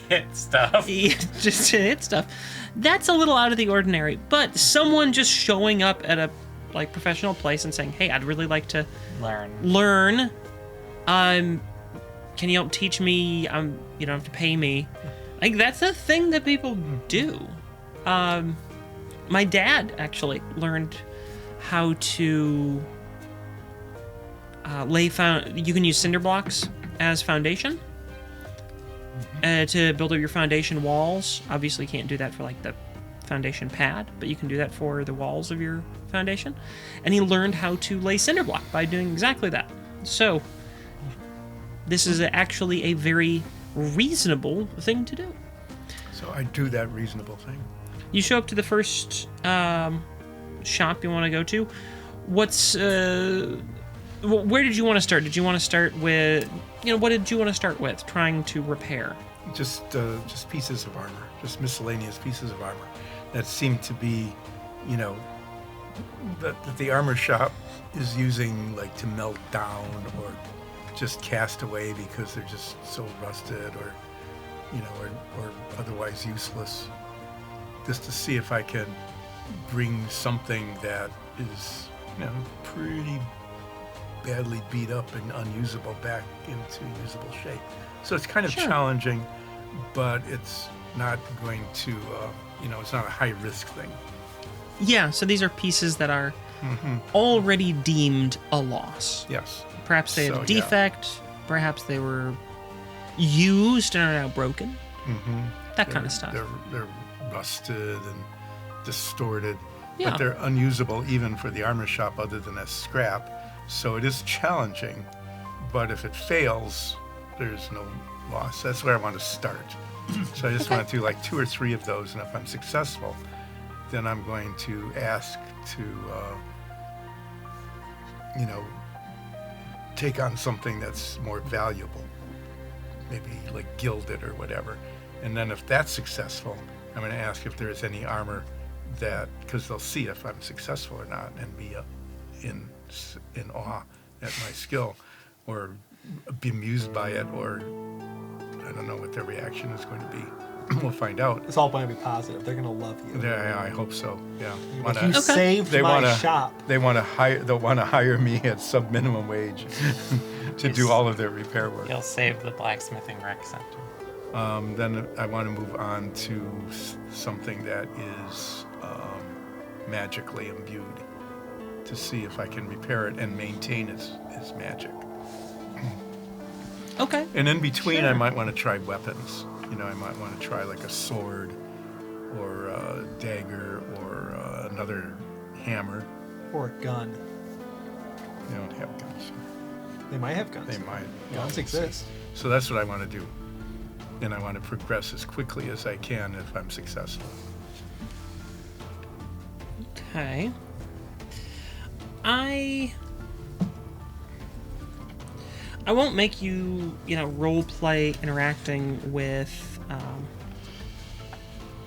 Hit stuff. just to hit stuff. That's a little out of the ordinary. But someone just showing up at a like professional place and saying, "Hey, I'd really like to learn. Can you help teach me? You don't have to pay me." Like that's a thing that people do. My dad actually learned how to you can use cinder blocks as foundation to build up your foundation walls. Obviously, you can't do that for like the foundation pad, but you can do that for the walls of your foundation. And he learned how to lay cinder block by doing exactly that. So this is actually a very reasonable thing to do. So I do that reasonable thing. You show up to the first shop you want to go to. Where did you want to start? Did you want to start with, what did you want to start with? Trying to repair. Just pieces of armor, just miscellaneous pieces of armor that seem to be, that the armor shop is using like to melt down or just cast away because they're just so rusted or otherwise useless. Just to see if I can bring something that is, pretty badly beat up and unusable back into usable shape. So it's kind of challenging, but it's not going to, it's not a high risk thing. Yeah, so these are pieces that are already deemed a loss. Yes. Perhaps they had a defect, perhaps they were used and are now broken. That kind of stuff. They're rusted and distorted, Yeah. but they're unusable even for the armor shop other than as scrap. So it is challenging, but if it fails, there's no loss. That's where I want to start. So I just want to do like 2 or 3 of those, and if I'm successful, then I'm going to ask to, take on something that's more valuable, maybe like gilded or whatever. And then if that's successful, I'm going to ask if there's any armor that, because they'll see if I'm successful or not and be in awe at my skill or be amused by it, or I don't know what their reaction is going to be. We'll find out. It's all going to be positive. They're going to love you. Yeah, I hope so. Yeah. You saved my shop. They'll want to hire me at sub minimum wage. to do all of their repair work. You'll save the blacksmithing rec center. Then I want to move on to something that is magically imbued to see if I can repair it and maintain its magic. Okay. And in between, Sure. I might want to try weapons. I might want to try like a sword or a dagger or another hammer. Or a gun. They don't have guns. They might have guns. They might. Guns exist. So that's what I want to do. And I want to progress as quickly as I can if I'm successful. Okay. I won't make you, role play interacting with,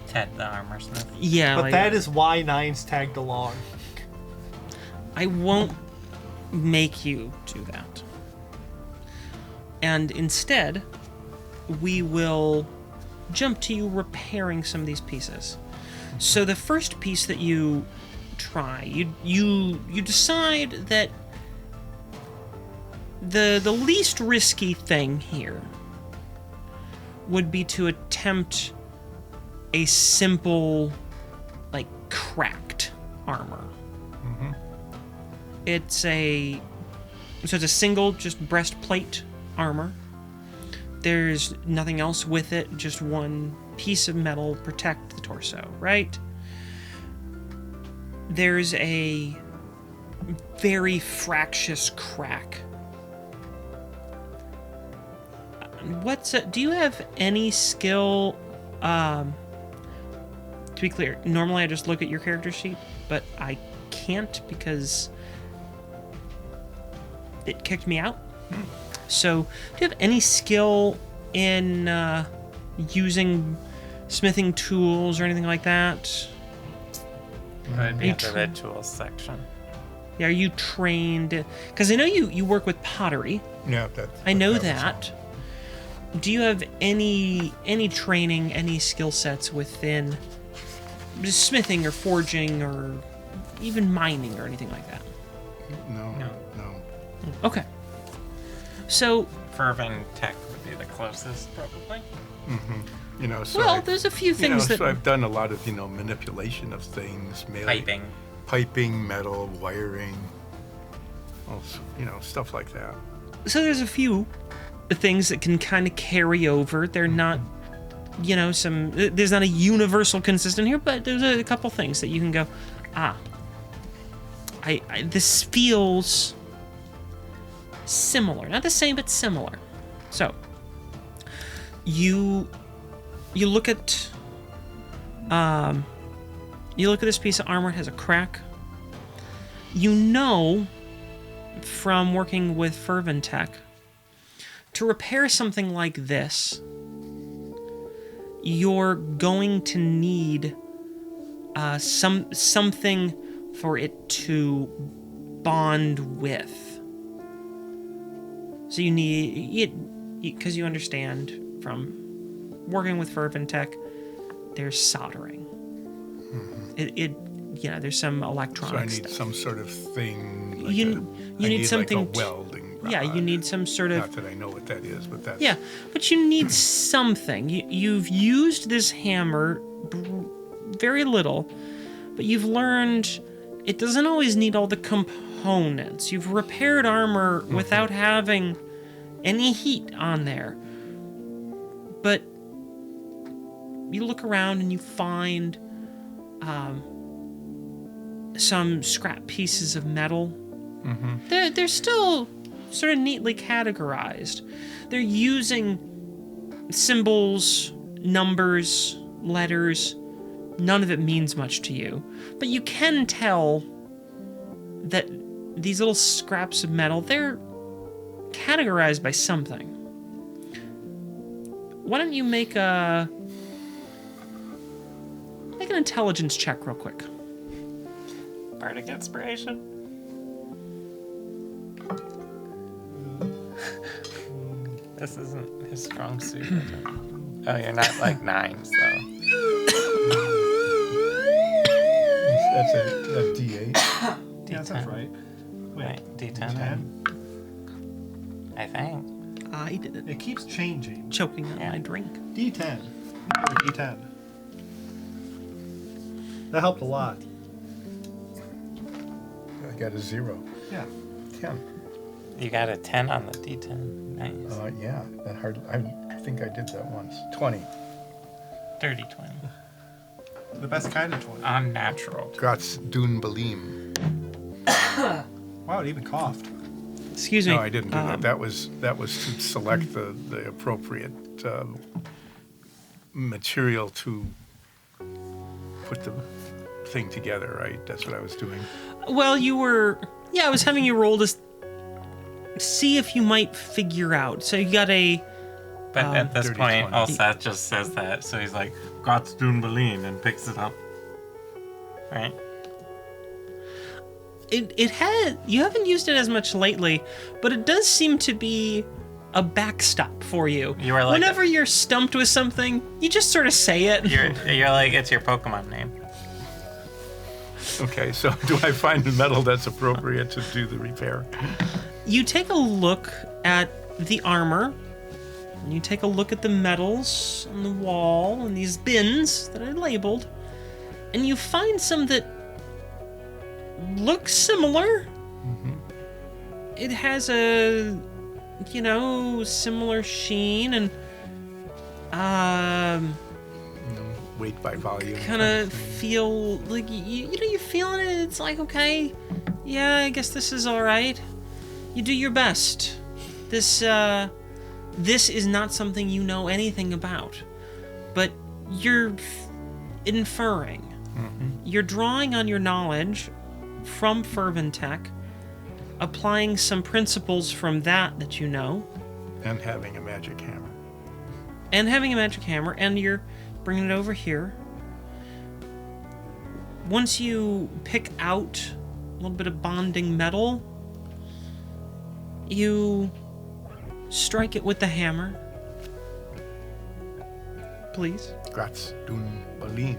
Ted the armor smith. yeah. But like, that is why Nine's tagged along. I won't make you do that. And instead, we will jump to you repairing some of these pieces. So the first piece that you try, you decide that the least risky thing here would be to attempt a simple, like, cracked armor. It's a single, just breastplate armor. There's nothing else with it, just one piece of metal protect the torso, right? There's a very fractious crack. Do you have any skill, to be clear, normally I just look at your character sheet, but I can't because it kicked me out. So, do you have any skill in using smithing tools or anything like that? I'd be you under the tools section. Yeah, are you trained? Because I know you work with pottery. Yeah, that's. I know was that. Do you have any training, any skill sets within just smithing or forging or even mining or anything like that? No. Okay. So, Fervent tech would be the closest, probably. So well, there's a few things that so I've done a lot of, manipulation of things, piping, metal, wiring, stuff like that. so there's a few things that can kind of carry over. They're not, there's not a universal consistent here, but there's a couple things that you can go, this feels similar. Not the same, but similar. So, you look at this piece of armor. It has a crack. You know from working with Fervent Tech, to repair something like this, you're going to need something for it to bond with. So you need it because you understand from working with Fervent Tech, there's soldering. There's some electronics. So I need some sort of thing. Like You need something. like a welding rod. Yeah, you need some sort of. Not that I know what that is, but that's. Yeah, but you need something. You've used this hammer very little, but you've learned it doesn't always need all the components. You've repaired armor without having any heat on there. But you look around and you find some scrap pieces of metal. They're still sort of neatly categorized. They're using symbols, numbers, letters. None of it means much to you, but you can tell that these little scraps of metal, they're categorized by something. Why don't you make an intelligence check real quick? Bardic inspiration. This isn't his strong suit. Oh, you're not like 9s though. That's a D8. Yeah, that's right. Wait, D10. I think. I didn't. It keeps changing. Choking on Yeah. my drink. D10. D10. That helped a lot. I got a 0. Yeah. 10. You got a 10 on the D10. Nice. Yeah, that hard. I think I did that once. 20. Dirty 20. The best kind of 20. Unnatural. Graz dun Belim. Wow, it even coughed. Excuse me. No, I didn't do that. That was to select the appropriate material to put the thing together, right? That's what I was doing. Well, you were... Yeah, I was having you roll to see if you might figure out. So you got a... But at this Dirty point, 20. Ulseth just says that. So he's like, Got's doon Berlin, and picks it up. Right? It had... You haven't used it as much lately, but it does seem to be a backstop for you. You are like Whenever you're stumped with something, you just sort of say it. You're like, it's your Pokemon name. Okay, so do I find a metal that's appropriate to do the repair? You take a look at the armor, and you take a look at the medals on the wall and these bins that are labeled, and you find some that look similar. It has a, similar sheen and Weight by volume. kind of feel like you're feeling it. It's like, okay, yeah, I guess this is all right. You do your best. This is not something you know anything about, but you're inferring. You're drawing on your knowledge from Ferventech, applying some principles from that you know, And having a magic hammer. and you're bringing it over here. Once you pick out a little bit of bonding metal, you strike it with the hammer. Please. Graz dun Belim.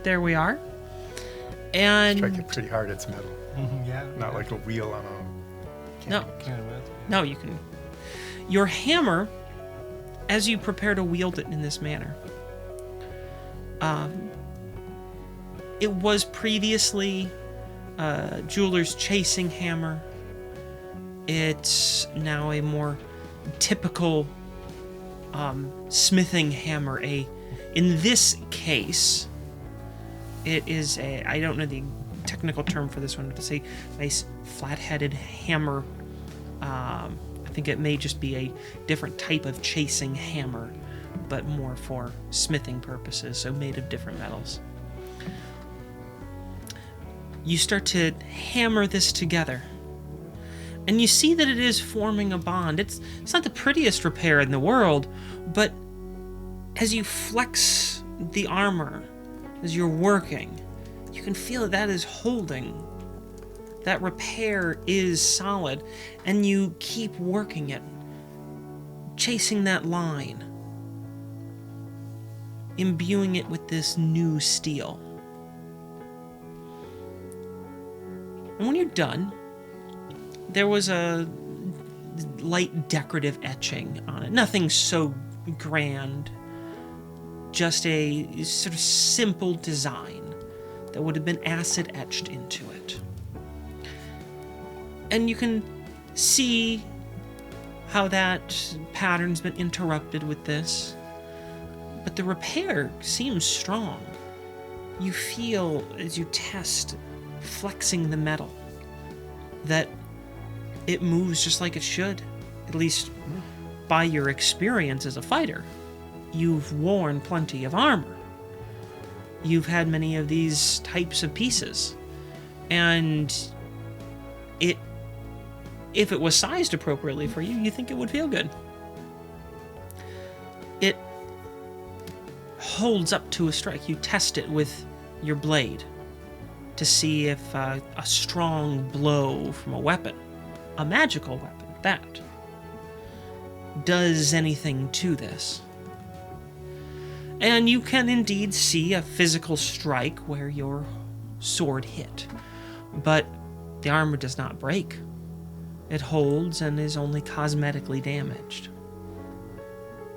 There we are. And Strike it pretty hard, it's metal. Yeah. Not like a wheel on a... no, Can't imagine. no, you can. Your hammer, as you prepare to wield it in this manner, it was previously a jeweler's chasing hammer. It's now a more typical smithing hammer. In this case, it is a, I don't know the technical term for this one, but it's a nice flat-headed hammer. I think it may just be a different type of chasing hammer, but more for smithing purposes, so made of different metals. You start to hammer this together, and you see that it is forming a bond. It's not the prettiest repair in the world, but as you flex the armor, as you're working, you can feel that is holding. That repair is solid, and you keep working it, chasing that line, imbuing it with this new steel. And when you're done, there was a light decorative etching on it. Nothing so grand, just a sort of simple design that would have been acid etched into it. And you can see how that pattern's been interrupted with this, but the repair seems strong. You feel, as you test, flexing the metal, that it moves just like it should, at least by your experience as a fighter. You've worn plenty of armor. You've had many of these types of pieces, and if it was sized appropriately for you, you think it would feel good. It holds up to a strike. You test it with your blade to see if a strong blow from a weapon, a magical weapon, that does anything to this. And you can indeed see a physical strike where your sword hit, but the armor does not break. It holds and is only cosmetically damaged.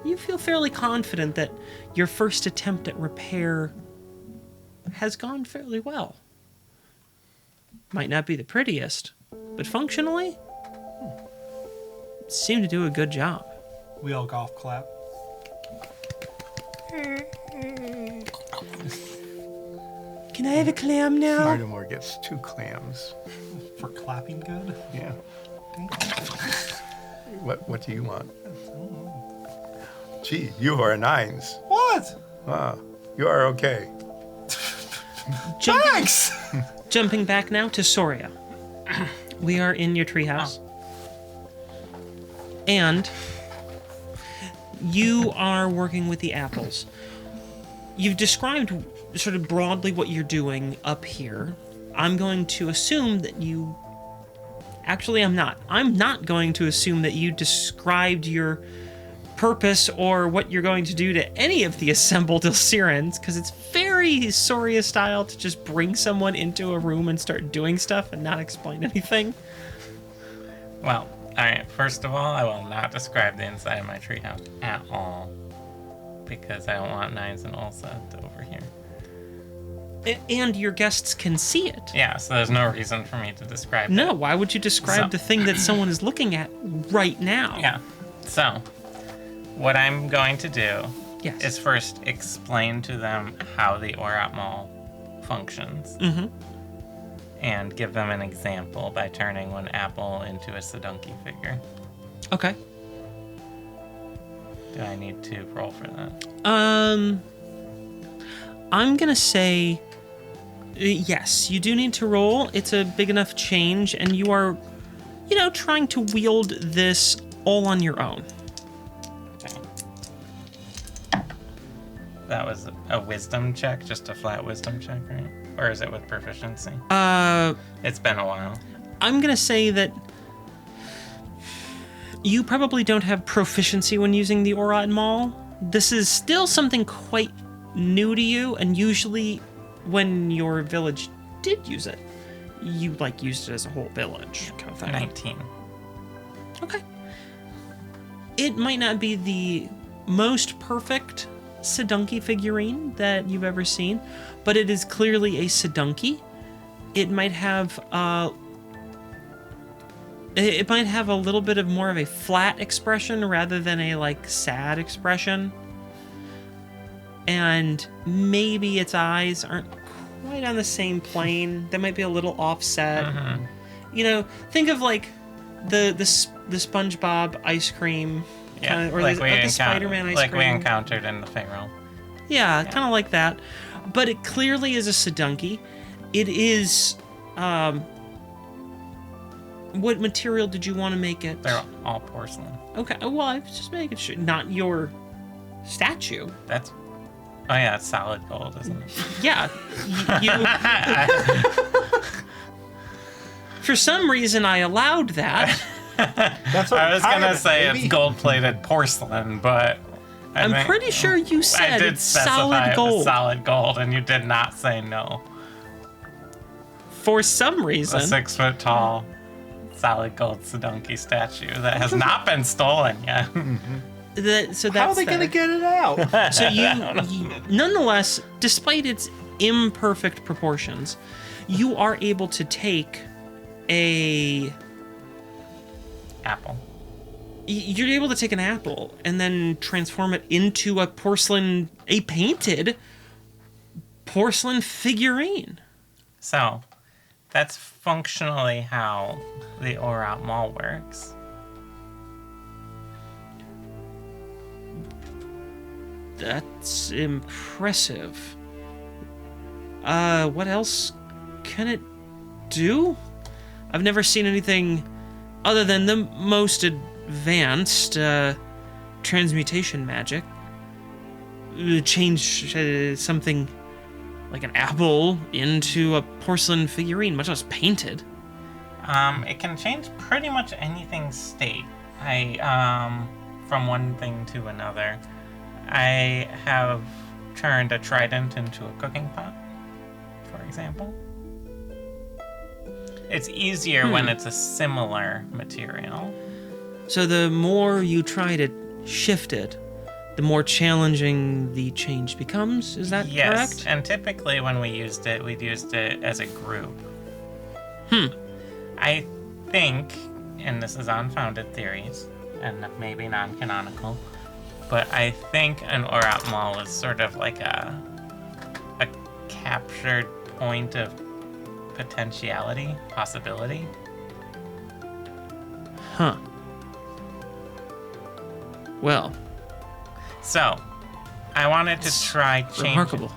You feel fairly confident that your first attempt at repair has gone fairly well. Might not be the prettiest, but functionally, seem to do a good job. We all golf clap. Can I have a clam now? Mardamore gets 2 clams. For clapping good? Yeah. Thank you. What do you want? Gee, you are 9s. What? Wow, you are okay. Thanks! Jumping back now to Soria. We are in your treehouse. And you are working with the apples. You've described sort of broadly what you're doing up here. I'm going to assume that you... Actually, I'm not. I'm not going to assume that you described your purpose or what you're going to do to any of the assembled Ilsirans, because it's very Soria style to just bring someone into a room and start doing stuff and not explain anything. Well, alright, first of all, I will not describe the inside of my treehouse at all. Because I don't want 9s and ulseth over here. And your guests can see it. Yeah, so there's no reason for me to describe No, it. why would you describe the thing that someone is looking at right now? Yeah. So, what I'm going to do Yes. is first explain to them how the Orat Mall functions. Mm-hmm. And give them an example by turning one apple into a Sadunki figure. Okay. Do I need to roll for that? I'm gonna say yes, you do need to roll. It's a big enough change, and you are, trying to wield this all on your own. Okay. That was a wisdom check, just a flat wisdom check, right? Or is it with proficiency? It's been a while. I'm gonna say that you probably don't have proficiency when using the Orat Mall. This is still something quite new to you, and usually when your village did use it, you used it as a whole village kind of thing. 19. Okay. It might not be the most perfect Sadunki figurine that you've ever seen, but it is clearly a Sadunki. It might have a little bit of more of a flat expression rather than a sad expression. And maybe its eyes aren't quite on the same plane. They might be a little offset. Mm-hmm. Think of the SpongeBob ice cream. Yeah, Or the Spider-Man ice cream. Like we encountered in the Fey Realm. Yeah, kind of like that. But it clearly is a Sadunki. It is... what material did you want to make it? They're all porcelain. Okay, well, I was just making sure. Not your statue. That's... Oh yeah, it's solid gold, isn't it? Yeah. For some reason, I allowed that. That's I was gonna retirement, say baby. it's gold-plated porcelain, but I'm pretty sure you I said did it's specify solid it was gold. solid gold, and you did not say no. For some A reason. 6-foot-tall, solid gold Sadunki statue that has not been stolen yet. So that's How are they going to get it out? So you, nonetheless, despite its imperfect proportions, you are able to take a... Apple. You're able to take an apple and then transform it into a painted porcelain figurine. So, that's functionally how the Orat Mall works. That's impressive. What else can it do? I've never seen anything other than the most advanced transmutation magic. Change something like an apple into a porcelain figurine, much less painted. It can change pretty much anything's state. From one thing to another. I have turned a trident into a cooking pot, for example. It's easier when it's a similar material. So the more you try to shift it, the more challenging the change becomes. Is that Yes, correct? and typically when we'd used it as a group. I think, and this is unfounded theories, and maybe non-canonical, but I think an Orat Mall is sort of like a captured point of potentiality, possibility. Huh. Well, So, I wanted to try changing. remarkable.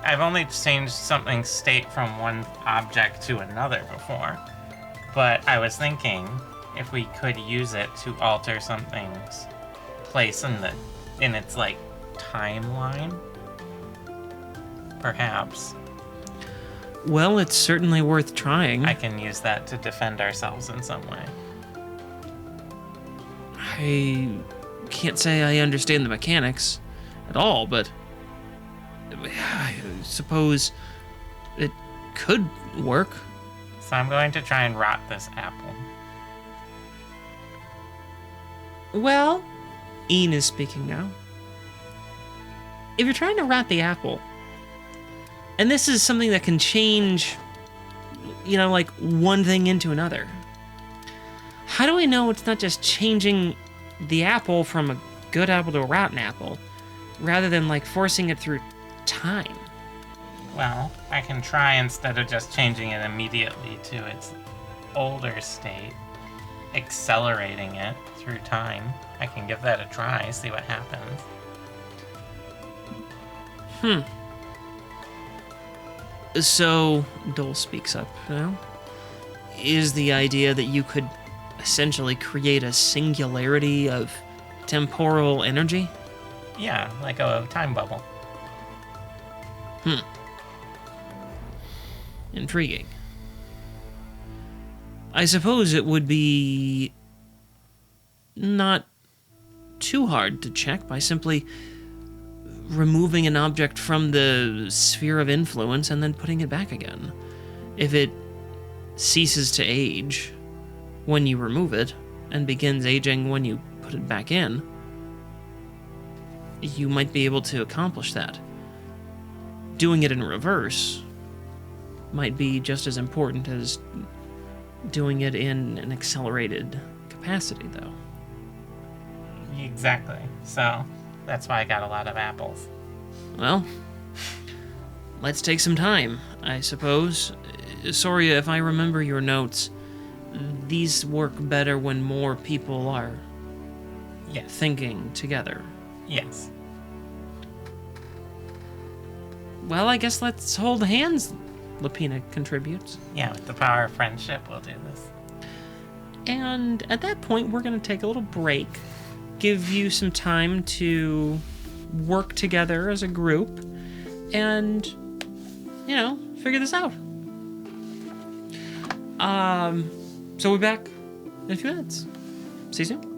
I've only changed something state from one object to another before, but I was thinking if we could use it to alter something's place in its like timeline, perhaps Well, it's certainly worth trying. I can use that to defend ourselves in some way. I can't say I understand the mechanics at all, but I suppose it could work. So I'm going to try and rot this apple. Well, Ian is speaking now. If you're trying to rot the apple, and this is something that can change, like one thing into another, how do we know it's not just changing the apple from a good apple to a rotten apple, rather than like forcing it through time? Well, I can try instead of just changing it immediately to its older state, accelerating it through time. I can give that a try, see what happens. So, Dole speaks up now. Is the idea that you could essentially create a singularity of temporal energy? Yeah, like a time bubble. Intriguing. I suppose it would be not too hard to check by simply removing an object from the sphere of influence and then putting it back again. If it ceases to age when you remove it and begins aging when you put it back in, you might be able to accomplish that. Doing it in reverse might be just as important as doing it in an accelerated capacity, though. Exactly. So that's why I got a lot of apples. Well, let's take some time, I suppose. Soria, if I remember your notes, these work better when more people are Yes. thinking together. Yes. Well, I guess let's hold hands, Lapina contributes. Yeah, with the power of friendship, we'll do this. And at that point, we're going to take a little break, give you some time to work together as a group, and, figure this out. So we'll be back in a few minutes. See you soon.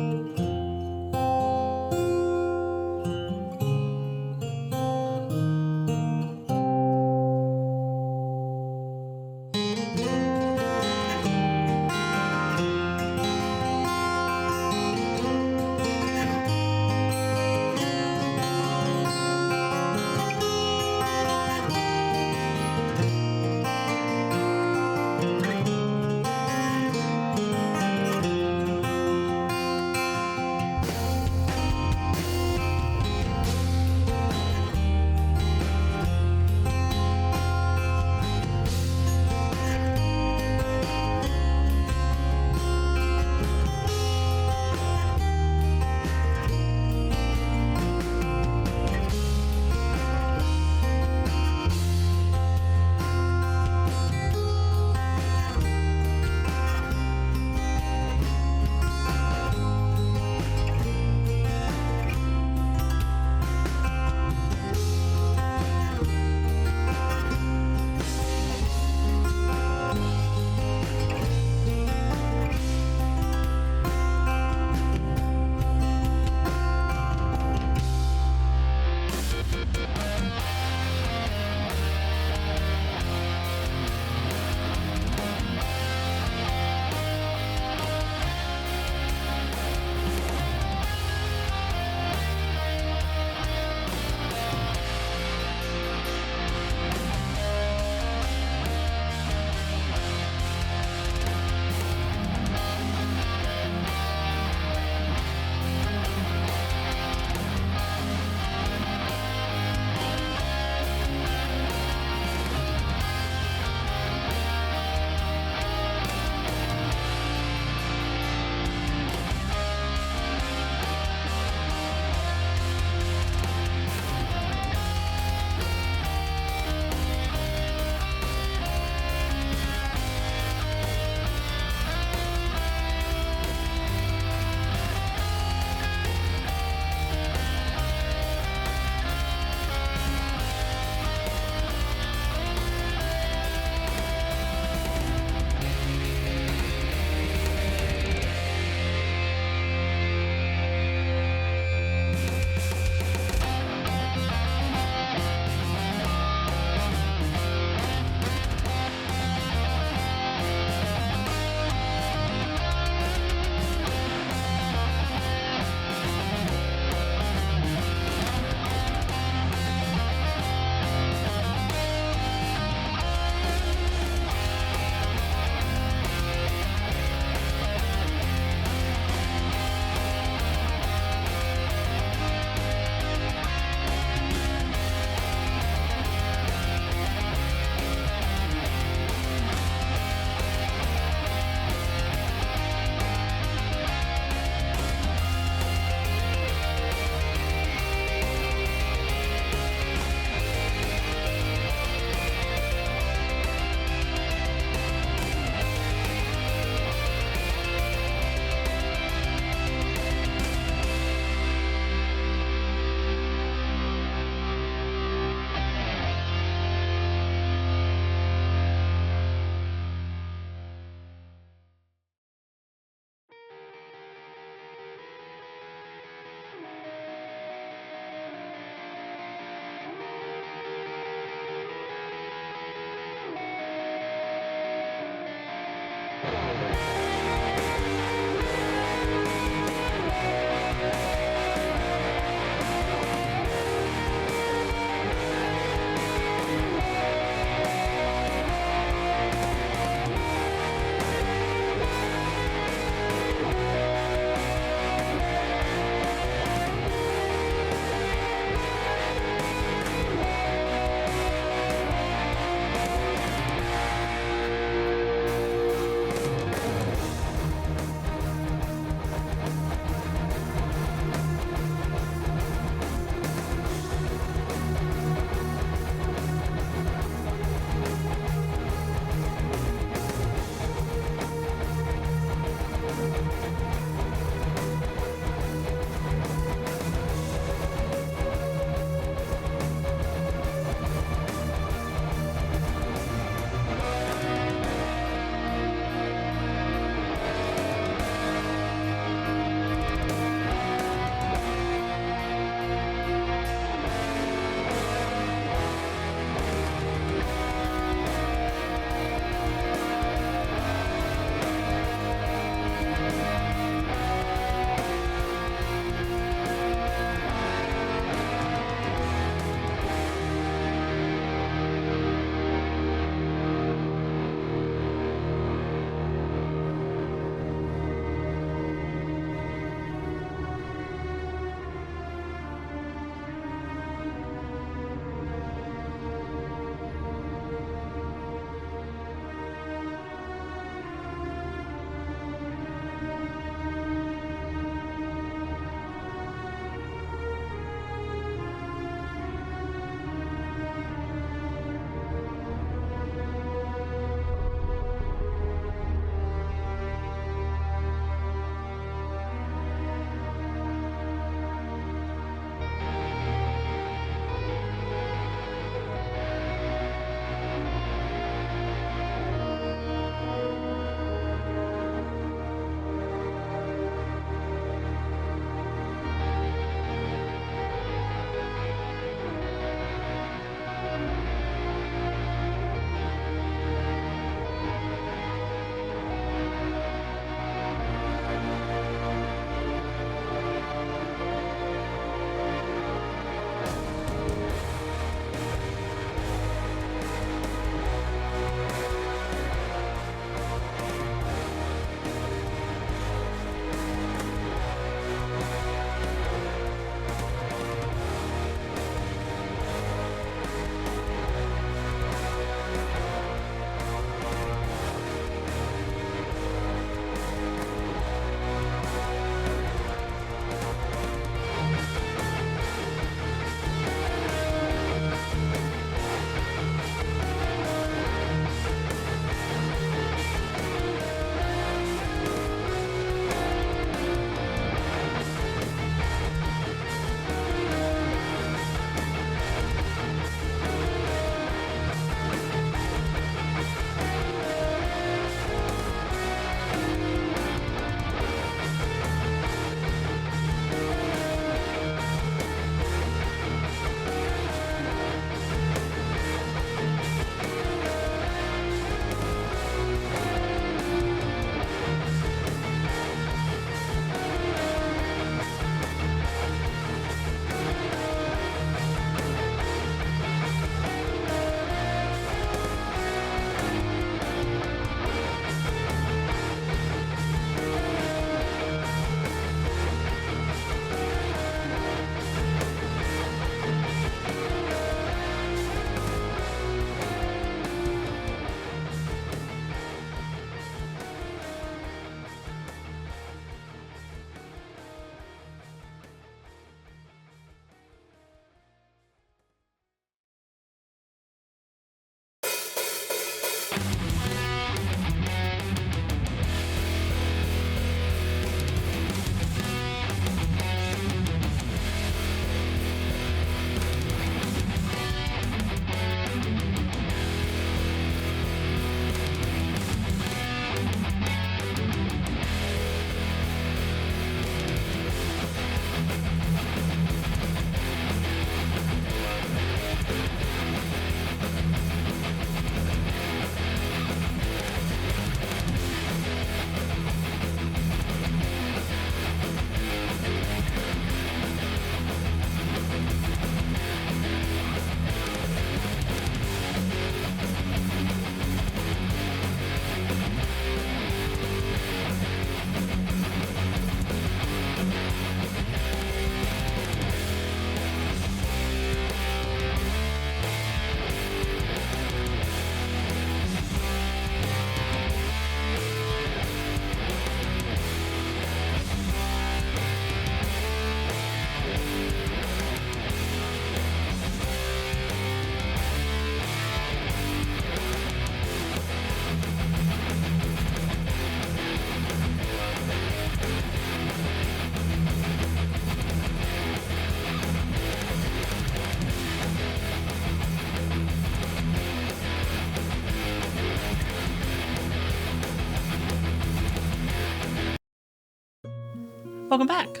Welcome back.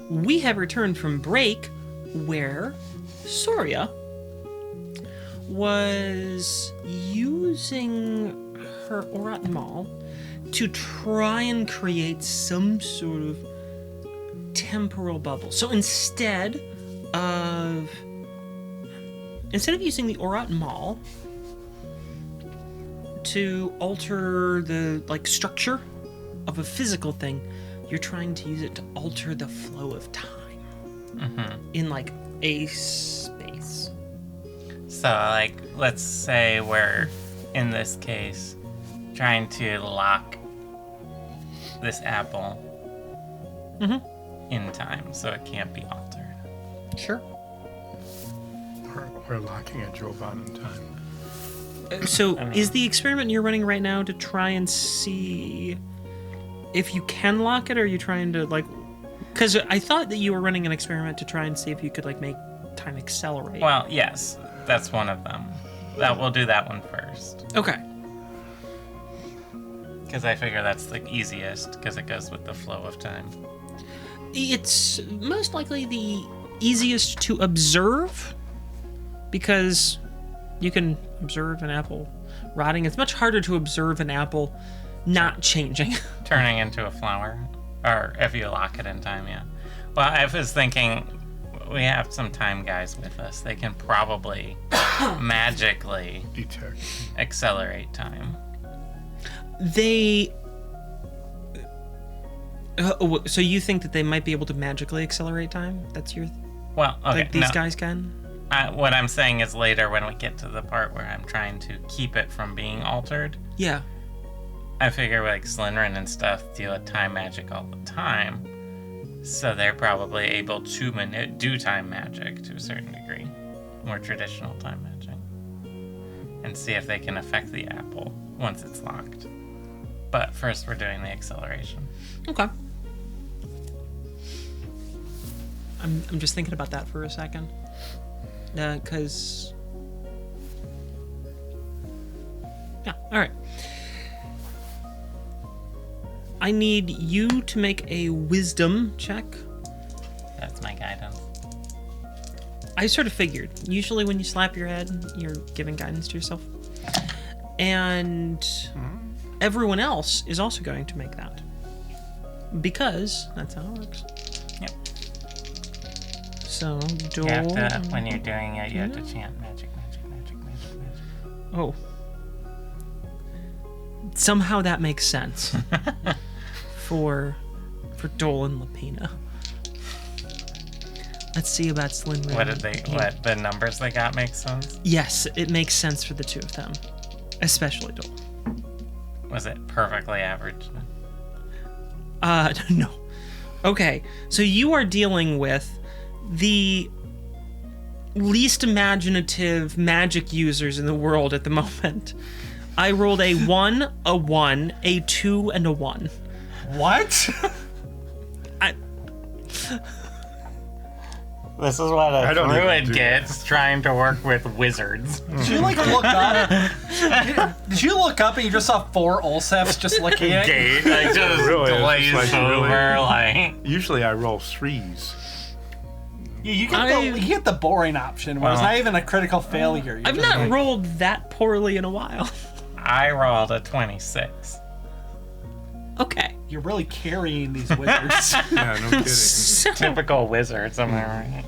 We have returned from break where Soria was using her Orat Maul to try and create some sort of temporal bubble. So instead of using the Orat Maul to alter the structure of a physical thing, you're trying to use it to alter the flow of time in a space. So let's say we're in this case trying to lock this apple in time so it can't be altered. Sure. We're locking a Jovan in time. So is the experiment you're running right now to try and see if you can lock it, or are you trying to because I thought that you were running an experiment to try and see if you could make time accelerate. Well, yes, that's one of them. We'll do that one first. Okay. Because I figure that's the easiest, because it goes with the flow of time. It's most likely the easiest to observe, because you can observe an apple rotting. It's much harder to observe an apple not changing. Turning into a flower. Or if you lock it in time, yeah. Well, I was thinking, we have some time guys with us. They can probably magically Detect. accelerate time. They... so you think that they might be able to magically accelerate time? That's your... Well, okay. these guys can? What I'm saying is later when we get to the part where I'm trying to keep it from being altered. Yeah. I figure Slytherin and stuff deal with time magic all the time. So they're probably able to do time magic to a certain degree. More traditional time magic. And see if they can affect the apple once it's locked. But first we're doing the acceleration. Okay. I'm just thinking about that for a second. Because... yeah, alright. I need you to make a wisdom check. That's my guidance. I sort of figured. Usually when you slap your head, you're giving guidance to yourself. And everyone else is also going to make that. Because that's how it works. Yep. So, You have to, when you're doing it, you have to chant magic, magic, magic, magic, magic. Oh. Somehow that makes sense. for Dole and Lapina. Let's see about Slytherin. What the numbers they got make sense? Yes, it makes sense for the two of them. Especially Dole. Was it perfectly average? No. Okay, so you are dealing with the least imaginative magic users in the world at the moment. I rolled a 1, a 1, a 2, and a 1. What? This is what a don't even druid do gets trying to work with wizards. Did you look up? Did you look up and you just saw 4 ulseths just looking at you? Gate, just Really, it's glazed just over, Usually I roll 3s. You get the boring option where it's Well, not even a critical failure. I've not rolled that poorly in a while. I rolled a 26. Okay. You're really carrying these wizards. Yeah, no kidding. So, Typical wizards, am I right?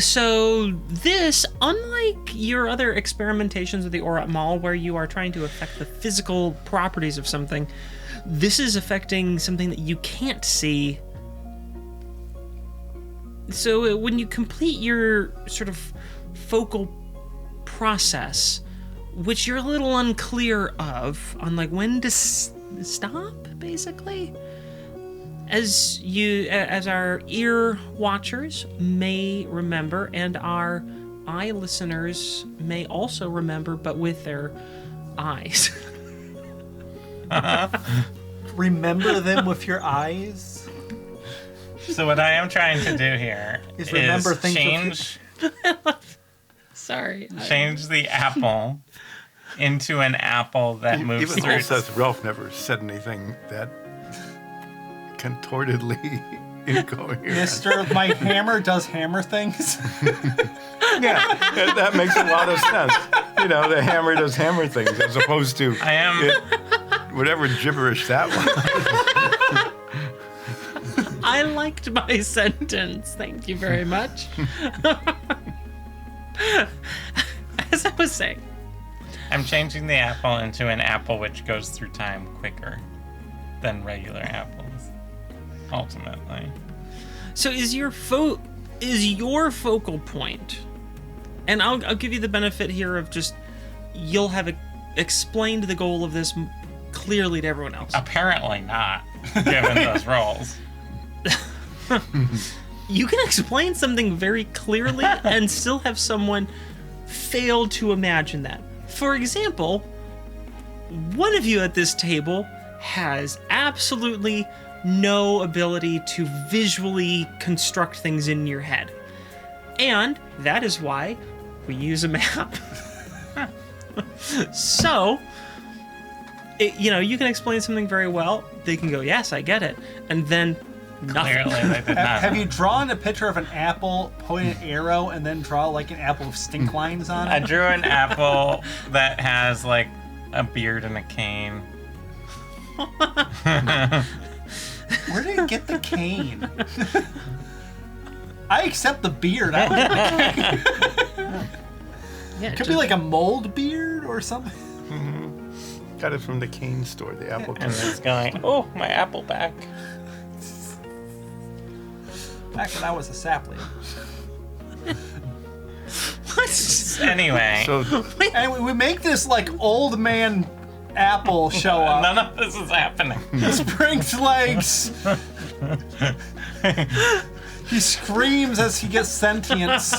so this, unlike your other experimentations with the Orat Maul, where you are trying to affect the physical properties of something, this is affecting something that you can't see. So when you complete your sort of focal process, which you're a little unclear of on when to stop, basically, as our ear watchers may remember, and our eye listeners may also remember, but with their eyes. Remember them with your eyes. So what I am trying to do here Is remember is things Sorry. change the apple into an apple that moves Even through. Ulseth Ralph never said anything that contortedly incoherent. Mister, my hammer does hammer things. Yeah, that makes a lot of sense. You know, the hammer does hammer things as opposed to I am. whatever gibberish that was. I liked my sentence. Thank you very much. As I was saying, I'm changing the apple into an apple which goes through time quicker than regular apples. Ultimately. so is your focal point, and I'll give you the benefit here of just you'll have explained the goal of this clearly to everyone else. Apparently not, given those roles. You can explain something very clearly and still have someone fail to imagine that. For example, one of you at this table has absolutely no ability to visually construct things in your head. And that is why we use a map. So, you can explain something very well. They can go, yes, I get it. And then nothing. Clearly, they did not. Have you drawn a picture of an apple, point an arrow, and then draw like an apple with stink lines on I it? drew an apple that has like a beard and a cane. Where did you get the cane? I accept the beard. I like the cane. Yeah, Could be like a mold beard or something. Got it from the cane store, the apple And cane. it's going, oh, my apple back. Back when I was a sapling. what? Anyway, So And we make this like old man apple show up. none of this is happening. He springs legs. He screams as he gets sentience.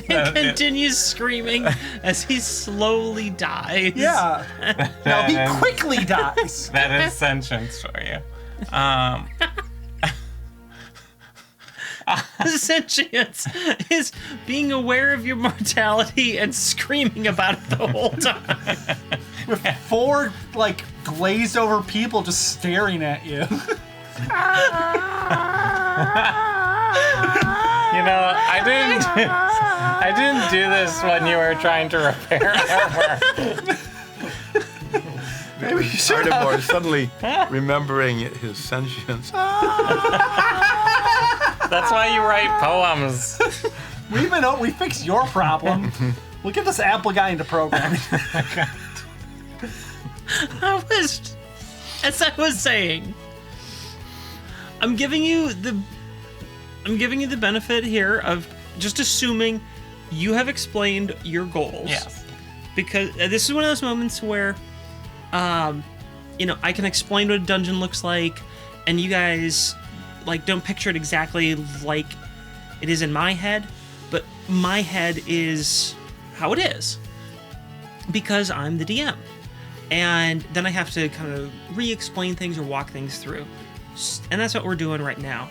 He continues screaming as he slowly dies. Yeah. Now he quickly dies. That is sentience for you. Sentience is being aware of your mortality and screaming about it the whole time. With 4 like glazed over people just staring at you. You know, I didn't do this when you were trying to repair armor. Maybe you should have. Artemore suddenly remembering his sentience. That's why you write poems. We fixed your problem. We'll get this apple guy into programming. As I was saying, I'm giving you the benefit here of just assuming you have explained your goals. Yes. Because this is one of those moments where, I can explain what a dungeon looks like, and you guys, don't picture it exactly like it is in my head, but my head is how it is. Because I'm the DM. And then I have to kind of re-explain things or walk things through. And that's what we're doing right now.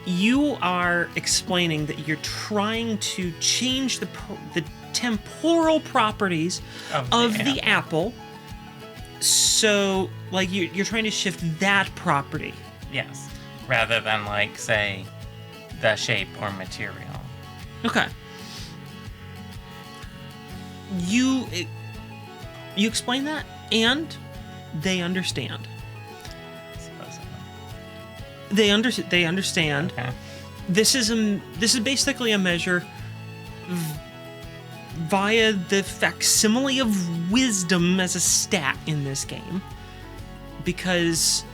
You are explaining that you're trying to change the temporal properties of the apple. So, you're trying to shift that property. Yes. Rather than, say, the shape or material. Okay. You explain that, and they understand. Supposedly. They understand. Okay. This is basically a measure via the facsimile of wisdom as a stat in this game, because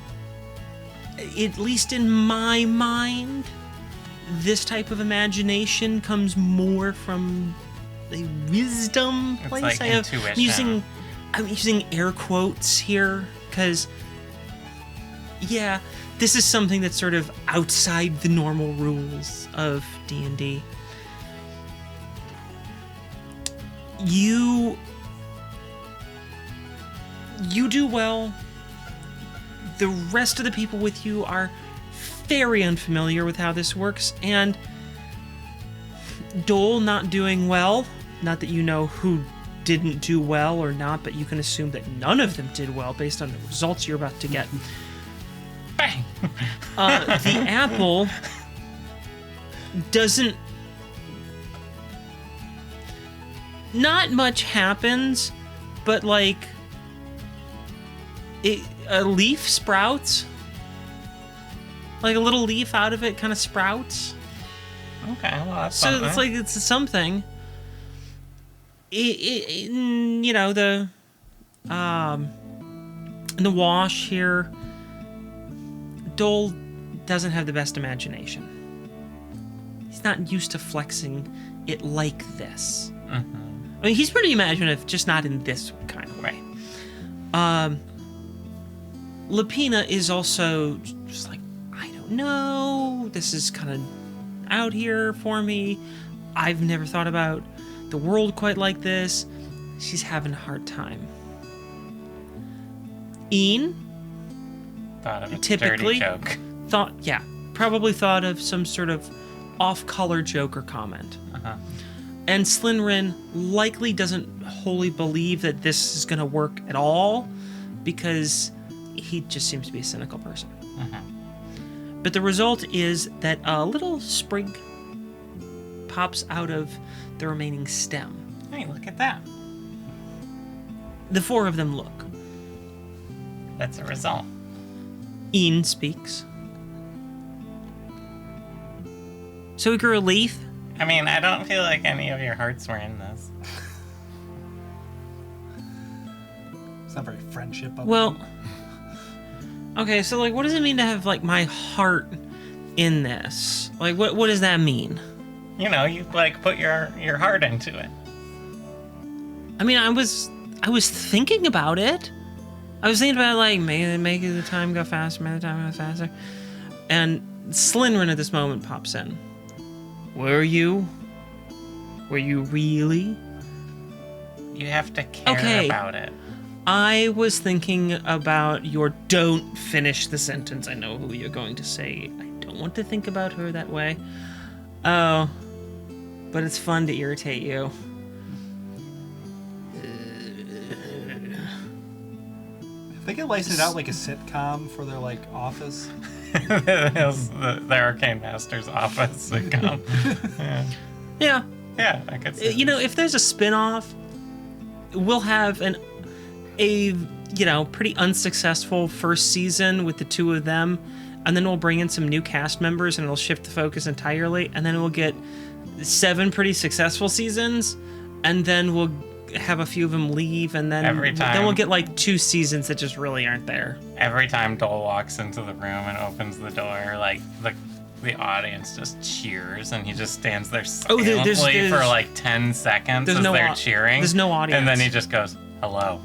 at least in my mind, this type of imagination comes more from a wisdom It's place. like intuition. I'm using air quotes here because, yeah, this is something that's sort of outside the normal rules of D&D. You do well. The rest of the people with you are very unfamiliar with how this works, and Dole not doing well. Not that you know who didn't do well or not, but you can assume that none of them did well based on the results you're about to get. Bang! The apple doesn't. Not much happens, but like a leaf sprouts. Like a little leaf out of it kind of sprouts. Okay, well, that's So something. it's like it's something. You know, the in the wash here, Dole doesn't have the best imagination. He's not used to flexing it like this. Mm-hmm. I mean, he's pretty imaginative, just not in this kind of way. Lapina is also just like, I don't know. This is kind of out here for me. I've never thought about the world quite like this. She's having a hard time. Ian Thought of a typically dirty joke. probably thought of some sort of off-color joke or comment. Uh-huh. And Slinrin likely doesn't wholly believe that this is going to work at all because he just seems to be a cynical person. Uh-huh. But the result is that a little sprig pops out of the remaining stem. Hey, look at that. The four of them look. That's a result. Ian speaks. So we grew a leaf. I mean, I don't feel like any of your hearts were in this. It's not very friendship. Well, okay, so like, what does it mean to have like my heart in this? Like, what does that mean? You know, you like put your heart into it. I mean, I was thinking about it. I was thinking about like make the time go faster, make the time go faster. And Slinrin at this moment pops in. Were you? Were you really? You have to care Okay. about it. I was thinking about your don't finish the sentence. I know who you're going to say. I don't want to think about her that way. Oh, but it's fun to irritate you. If they could license it out like a sitcom for their like office. the Arcane Master's office sitcom. Yeah. Yeah, I could see. You know, if there's a spin-off, we'll have a pretty unsuccessful first season with the two of them, and then we'll bring in some new cast members and it'll shift the focus entirely, and then we'll get 7 pretty successful seasons, and then we'll have a few of them leave, and then we'll get like 2 seasons that just really aren't there. Every time Dole walks into the room and opens the door, like the audience just cheers, and he just stands there silently for like 10 seconds as they're cheering. There's no audience. And then he just goes, hello.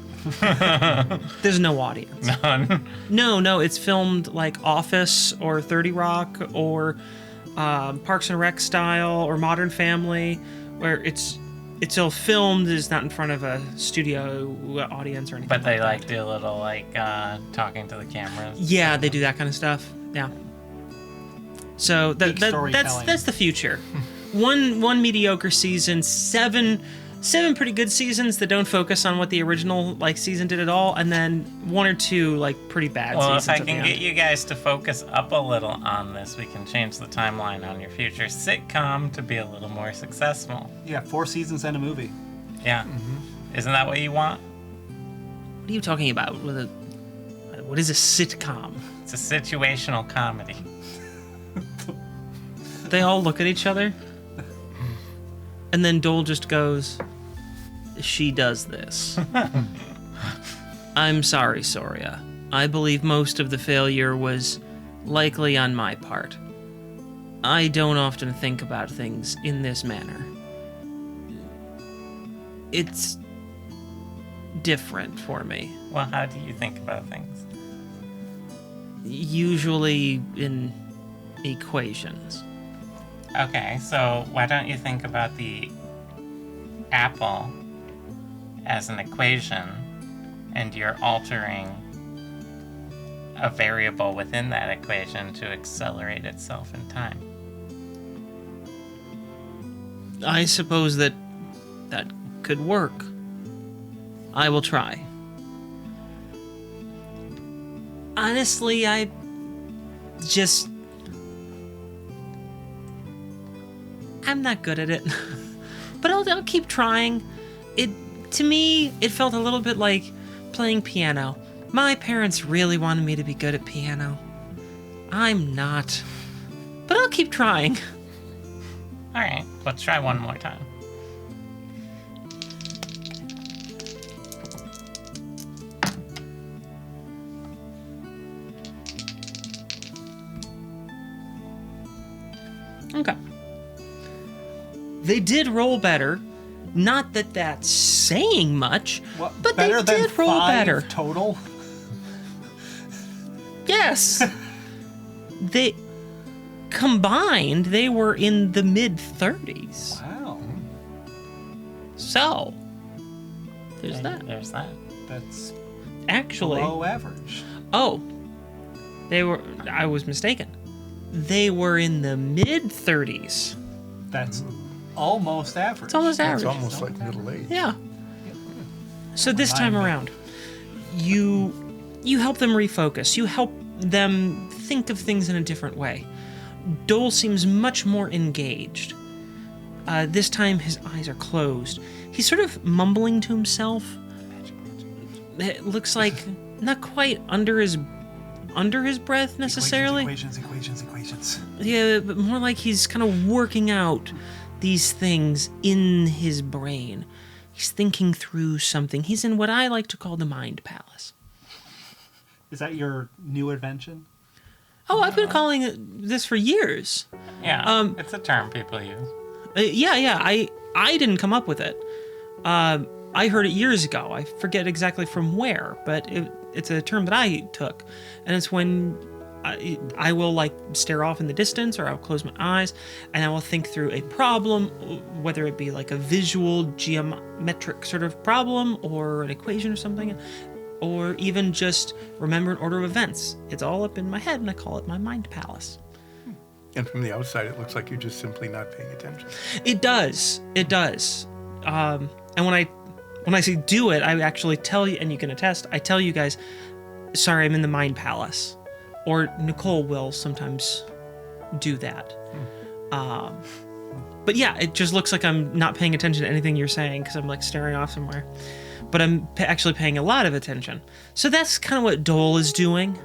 There's no audience. None. No, it's filmed like Office or 30 Rock or Parks and Rec style or Modern Family, where it's all filmed. It's not in front of a studio audience or anything. But they like like do a little like talking to the cameras. Yeah, they do that kind of stuff. Yeah. So that's the future. One mediocre season, seven pretty good seasons that don't focus on what the original like season did at all, and then 1 or 2 like pretty bad seasons. Well, if I can get you guys to focus up a little on this, we can change the timeline on your future sitcom to be a little more successful. Yeah, 4 seasons and a movie. Yeah. Isn't that what you want? What are you talking about? What is a sitcom? It's a situational comedy. They all look at each other, and then Dole just goes, "She does this." I'm sorry, Soria. I believe most of the failure was likely on my part. I don't often think about things in this manner. It's different for me. Well, how do you think about things? Usually in equations. Okay, so why don't you think about the apple as an equation, and you're altering a variable within that equation to accelerate itself in time? I suppose that could work. I will try. Honestly, I just... I'm not good at it. But I'll keep trying. To me, it felt a little bit like playing piano. My parents really wanted me to be good at piano. I'm not. But I'll keep trying. All right, let's try one more time. Okay. They did roll better. Not that that's saying much, but they better than did roll 5 better. total? Yes. They combined, they were in the mid-30s. Wow. So, there's that. There's that. That's Actually, below average. oh, I was mistaken. They were in the mid-30s. That's almost average. It's almost It's average. almost like middle age. Yeah. So this time Remind me. around, you help them refocus. You help them think of things in a different way. Dole seems much more engaged. This time his eyes are closed. He's sort of mumbling to himself. It looks like not quite under his breath necessarily. Equations. Yeah, but more like he's kind of working out these things in his brain. He's thinking through something. He's in what I like to call the mind palace. Is that your new invention? Oh, I've been calling it this for years. Yeah, it's a term people use. Yeah. I didn't come up with it. I heard it years ago. I forget exactly from where, but it's a term that I took, and it's when I will like stare off in the distance, or I'll close my eyes, and I will think through a problem, whether it be like a visual geometric sort of problem or an equation or something, or even just remember an order of events. It's all up in my head, and I call it my mind palace. And from the outside, it looks like you're just simply not paying attention. It does. And when I say do it, I actually tell you, and you can attest, I tell you guys, sorry, I'm in the mind palace. Or Nicole will sometimes do that. But yeah, it just looks like I'm not paying attention to anything you're saying because I'm like staring off somewhere. But I'm actually paying a lot of attention. So that's kind of what Dole is doing.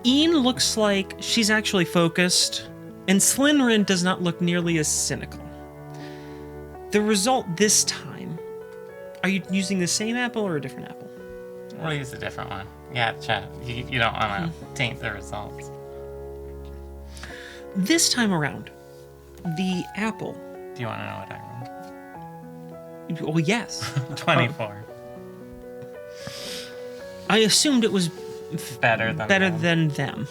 Ian looks like she's actually focused, and Slinrin does not look nearly as cynical. The result this time, are you using the same apple or a different apple? We'll use a different one. Yeah, Chad, you don't want to taint the results. This time around, the apple... Do you want to know what I rolled? Well, yes. 24. I assumed it was Better than them.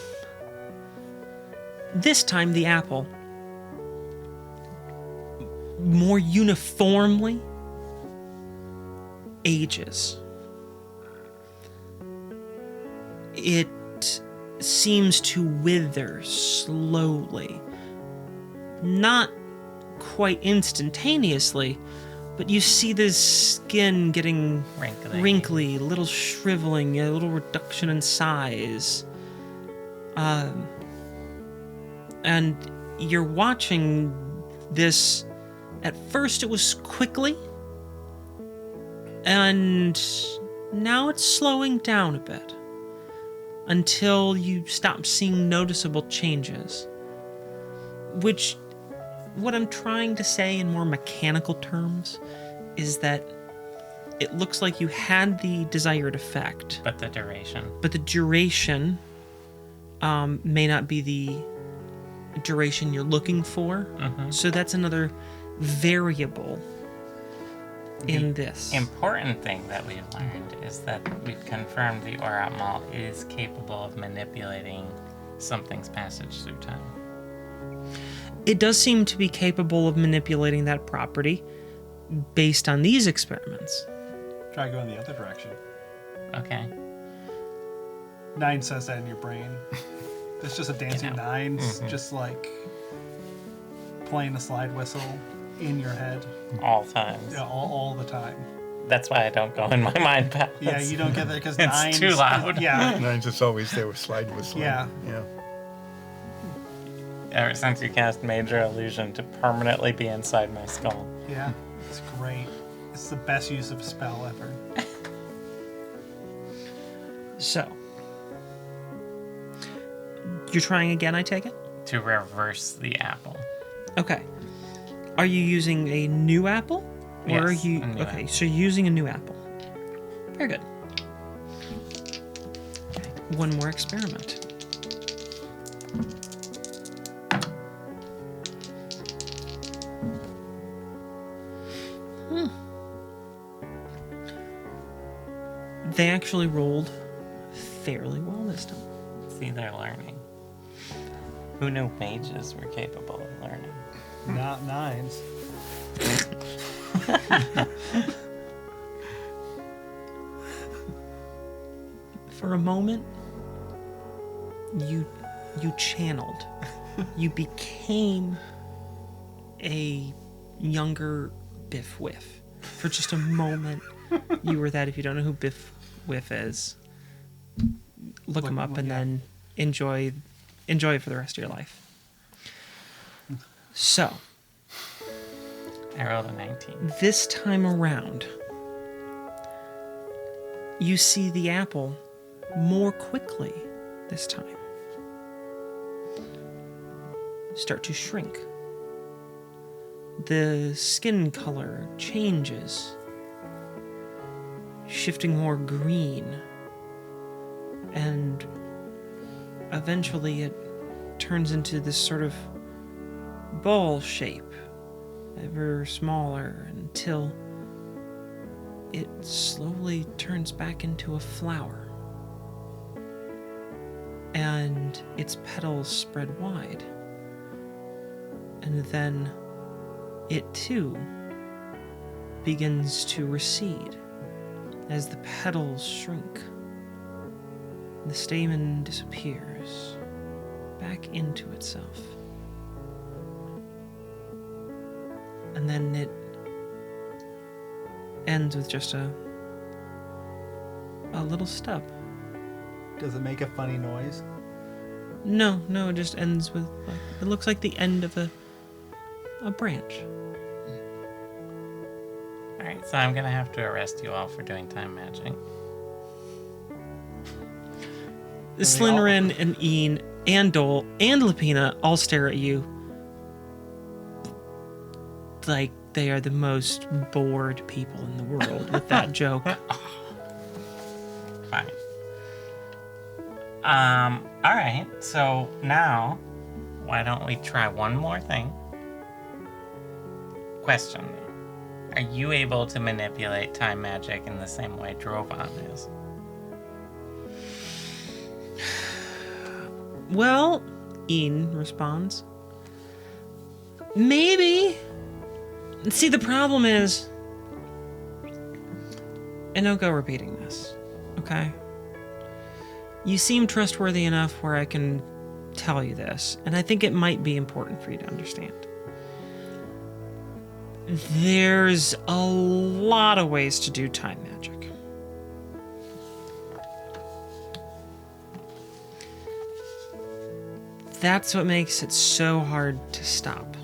This time, the apple more uniformly ages. It seems to wither slowly. Not quite instantaneously, but you see the skin getting wrinkly, a little shriveling, a little reduction in size. And you're watching this. At first it was quickly, and now it's slowing down a bit until you stop seeing noticeable changes. Which, what I'm trying to say in more mechanical terms, is that it looks like you had the desired effect. But the duration May not be the duration you're looking for. So that's another variable in this. Important thing that we've learned is that we've confirmed the Orat Mall is capable of manipulating something's passage through time. It does seem to be capable of manipulating that property based on these experiments. Try going the other direction. Okay. 9 says that in your brain. It's just a dancing 9, just like playing a slide whistle in your head. All times. Yeah, all the time. That's why I don't go in my mind palace. Yeah, you don't get there because It's 9's too loud. Yeah. Nine's just always there with slide whistle. Yeah. Yeah. Ever since you cast Major Illusion to permanently be inside my skull. Yeah. It's great. It's the best use of a spell ever. So, you're trying again, I take it? To reverse the apple. Okay. Are you using a new apple? Or Yes, are you a new okay, apple. so you're using a new apple. Very good. One more experiment. They actually rolled fairly well this time. See, they're learning. Who knew mages were capable of learning? Not 9s. For a moment, you channeled. You became a younger Biff Whiff. For just a moment, you were that. If you don't know who Biff Whiff is, look him up and then enjoy it for the rest of your life. So, I rolled a 19. this time around, you see the apple more quickly this time start to shrink. The skin color changes, shifting more green, and eventually it turns into this sort of ball shape, ever smaller, until it slowly turns back into a flower. And its petals spread wide. And then it too begins to recede as the petals shrink. The stamen disappears back into itself. And then it ends with just a little stub. Does it make a funny noise? No, it just ends with, like, it looks like the end of a branch. Alright, so I'm gonna have to arrest you all for doing time matching. Slytherin and Ian and Dole and Lapina all stare at you like they are the most bored people in the world with that joke. Fine. Alright, so now, why don't we try one more thing? Question though. Are you able to manipulate time magic in the same way Drovan is? Well, Ian responds, maybe. See, the problem is, and don't go repeating this, okay? You seem trustworthy enough where I can tell you this, and I think it might be important for you to understand. There's a lot of ways to do time magic. That's what makes it so hard to stop.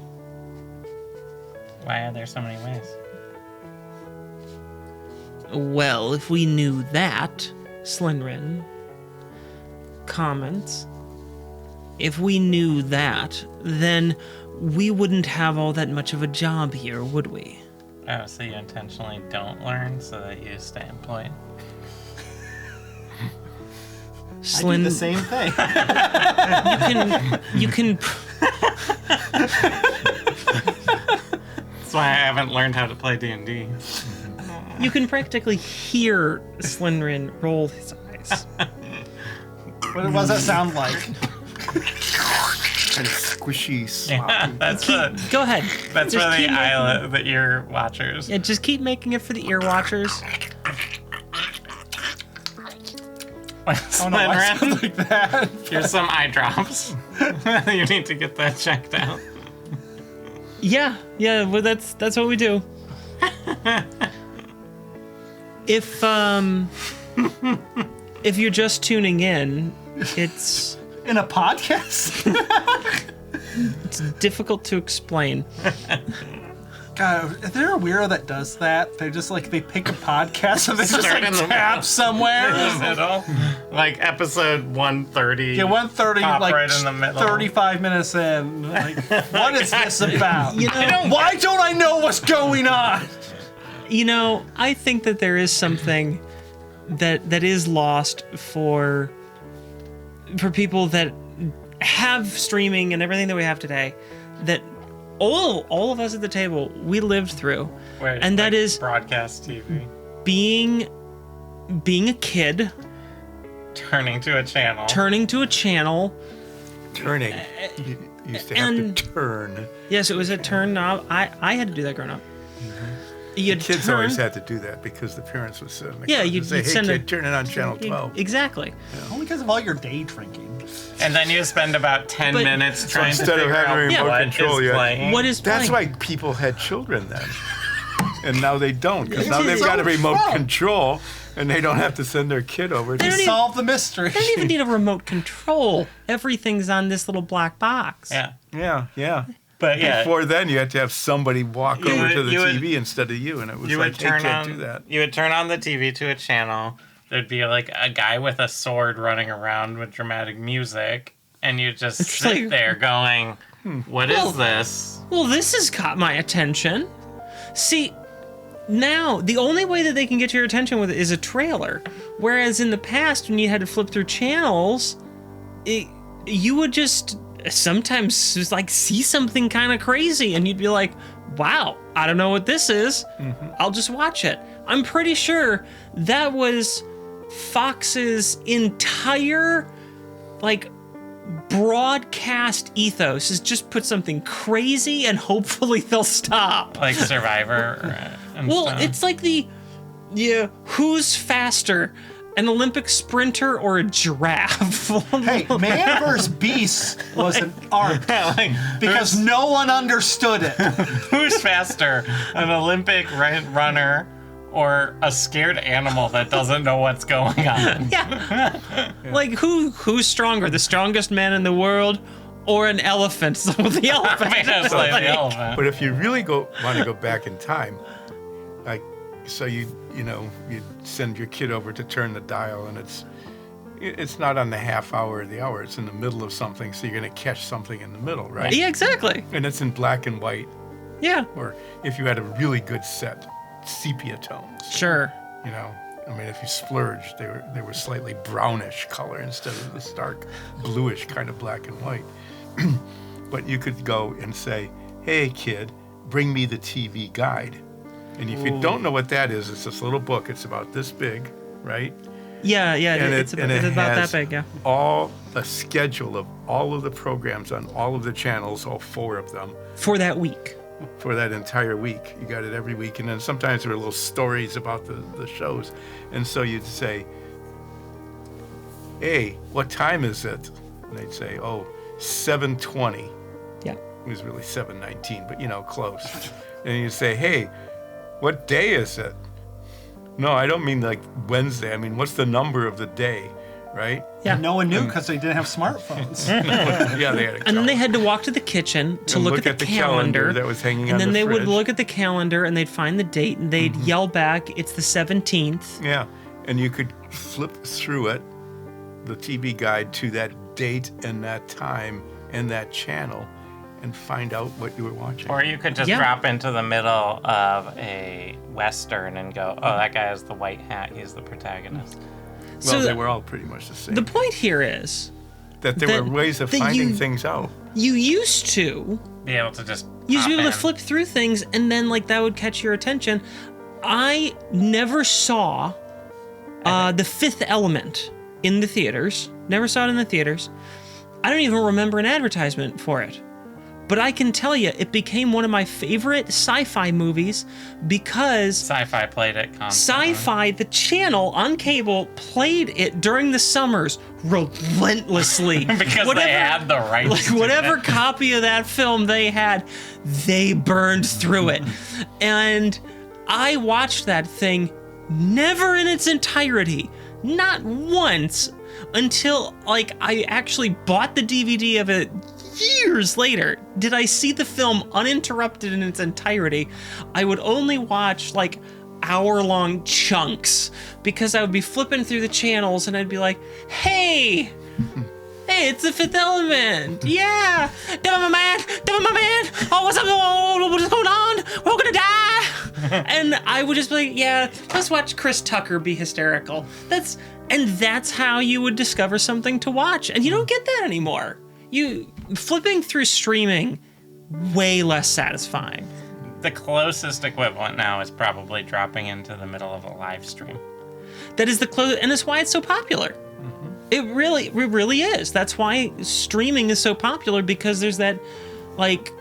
Why are there so many ways? Well, if we knew that, Slytherin comments, if we knew that, then we wouldn't have all that much of a job here, would we? Oh, so you intentionally don't learn so that you stay employed? I do the same thing. You can That's why I haven't learned how to play D&D. you can practically hear Slytherin roll his eyes. What does that sound like? Kind of squishy, sloppy. That's Go ahead. that's Just for the keep eye, the ear watchers. Yeah, just keep making it for the ear watchers. Oh no, I sound like that. Here's some eye drops. You need to get that checked out. Yeah, well that's what we do. If you're just tuning in, it's In a podcast? difficult to explain. God, is there a weirdo that does that? They just like, they pick a podcast and they just Start like in the tap somewhere. In the middle, like episode 130. Yeah, 130, Pop like right in the middle. 35 minutes in. Like, what is this about? You know, Why don't I know what's going on? I think that there is something that is lost for people that have streaming and everything that we have today, that all of us at the table we lived through. Wait, and that like is broadcast TV. being a kid, Turning to a channel. turning to a channel. Turning. You used to have And- to turn. Yes, it was a turn knob. I had to do that growing up. You'd Kids turn, always had to do that because the parents would sit in the Yeah, car and you'd say, hey, send a- kid, turn it on channel 12. Exactly. Only because of all your day drinking. And then you spend about 10 But- minutes trying to instead of figure having out remote what control, is you had- playing. What is That's playing? why people had children then. And now they don't, because now It's they've got a so remote fun. control, and they don't have to send their kid over to don't even- Solve the mystery. I don't even need a remote control. Everything's on this little black box. Yeah. Yeah. But yeah. Before then, you had to have somebody walk You over would- to the you would- TV instead of you, and it was you like, would hey, turn can't on do that. You would turn on the TV to a channel. There'd be like a guy with a sword running around with dramatic music, and you just It's sit like- there going, "What is Well- this?" Well, this has caught my attention. See, now the only way that they can get your attention with it is a trailer. Whereas in the past, when you had to flip through channels, you would just sometimes just like see something kind of crazy, and you'd be like, "Wow, I don't know what this is. I'll just watch it." I'm pretty sure that was Fox's entire like broadcast ethos, is just put something crazy and hopefully they'll stop. Like Survivor. And Well, stuff. it's like who's faster, an Olympic sprinter or a giraffe? Hey, Man vs. Beast was an art like, because no one understood it. who's faster, an Olympic runner or a scared animal that doesn't know what's going on? Yeah. Like who's stronger, the strongest man in the world or an elephant? So the elephant. I mean, it's like the elephant. But if you really want to go back in time, like, so you send your kid over to turn the dial, and it's not on the half hour or the hour, it's in the middle of something, so you're going to catch something in the middle, right? Yeah, exactly. And it's in black and white, Yeah. or if you had a really good set, sepia tones. Sure. I mean, if you splurged, they were slightly brownish color instead of this dark bluish kind of black and white. But you could go and say, hey, kid, bring me the TV guide. And if you don't know what that is, it's this little book. It's about this big, right? Yeah, And it's it about that has big, yeah. all a schedule of all of the programs on all of the channels, all 4 of them, For that week. for that entire week. You got it every week. And then sometimes there were little stories about the shows. And so you'd say, hey, what time is it? And they'd say, 7:20. Yeah. It was really 7:19, but close. And you'd say, hey, what day is it? No, I don't mean like Wednesday. I mean, what's the number of the day, right? Yeah. No one knew because they didn't have smartphones. Yeah, they had a And then they calendar. had to walk to the kitchen to And look at the calendar that was hanging and on then the they would fridge. look at the calendar and they'd find the date and they'd yell back, "It's the 17th." Yeah, and you could flip through it, the TV guide, to that date and that time and that channel, and find out what you were watching. Or you could just Yeah. drop into the middle of a Western and go, "Oh, that guy has the white hat. He's the protagonist." Well, So they were all pretty much the same. The point here is that there that- were ways of that finding you- things out. you used to Be able to just be able to in. flip through things and then like that would catch your attention. I never saw The Fifth Element in the theaters. Never saw it in the theaters. I don't even remember an advertisement for it. But I can tell you, it became one of my favorite sci-fi movies because Sci-Fi played it constantly. Sci-Fi, the channel on cable, played it during the summers relentlessly. because they had the rights. Like to whatever it. copy of that film they had, they burned through it. And I watched that thing Never in its entirety. Not once until, like, I actually bought the DVD of it years later did I see the film uninterrupted in its entirety. I would only watch, like, hour-long chunks because I would be flipping through the channels and I'd be like, hey, it's the Fifth Element. Yeah. Devil my man. Oh, what's up? Oh, what's going on? We're all gonna die. And I would just be like, yeah, let's watch Chris Tucker be hysterical. That's how you would discover something to watch. And you don't get that anymore. You flipping through streaming, way less satisfying. The closest equivalent now is probably dropping into the middle of a live stream. That is the close, and that's why it's so popular. It really is. That's why streaming is so popular, because there's that, like,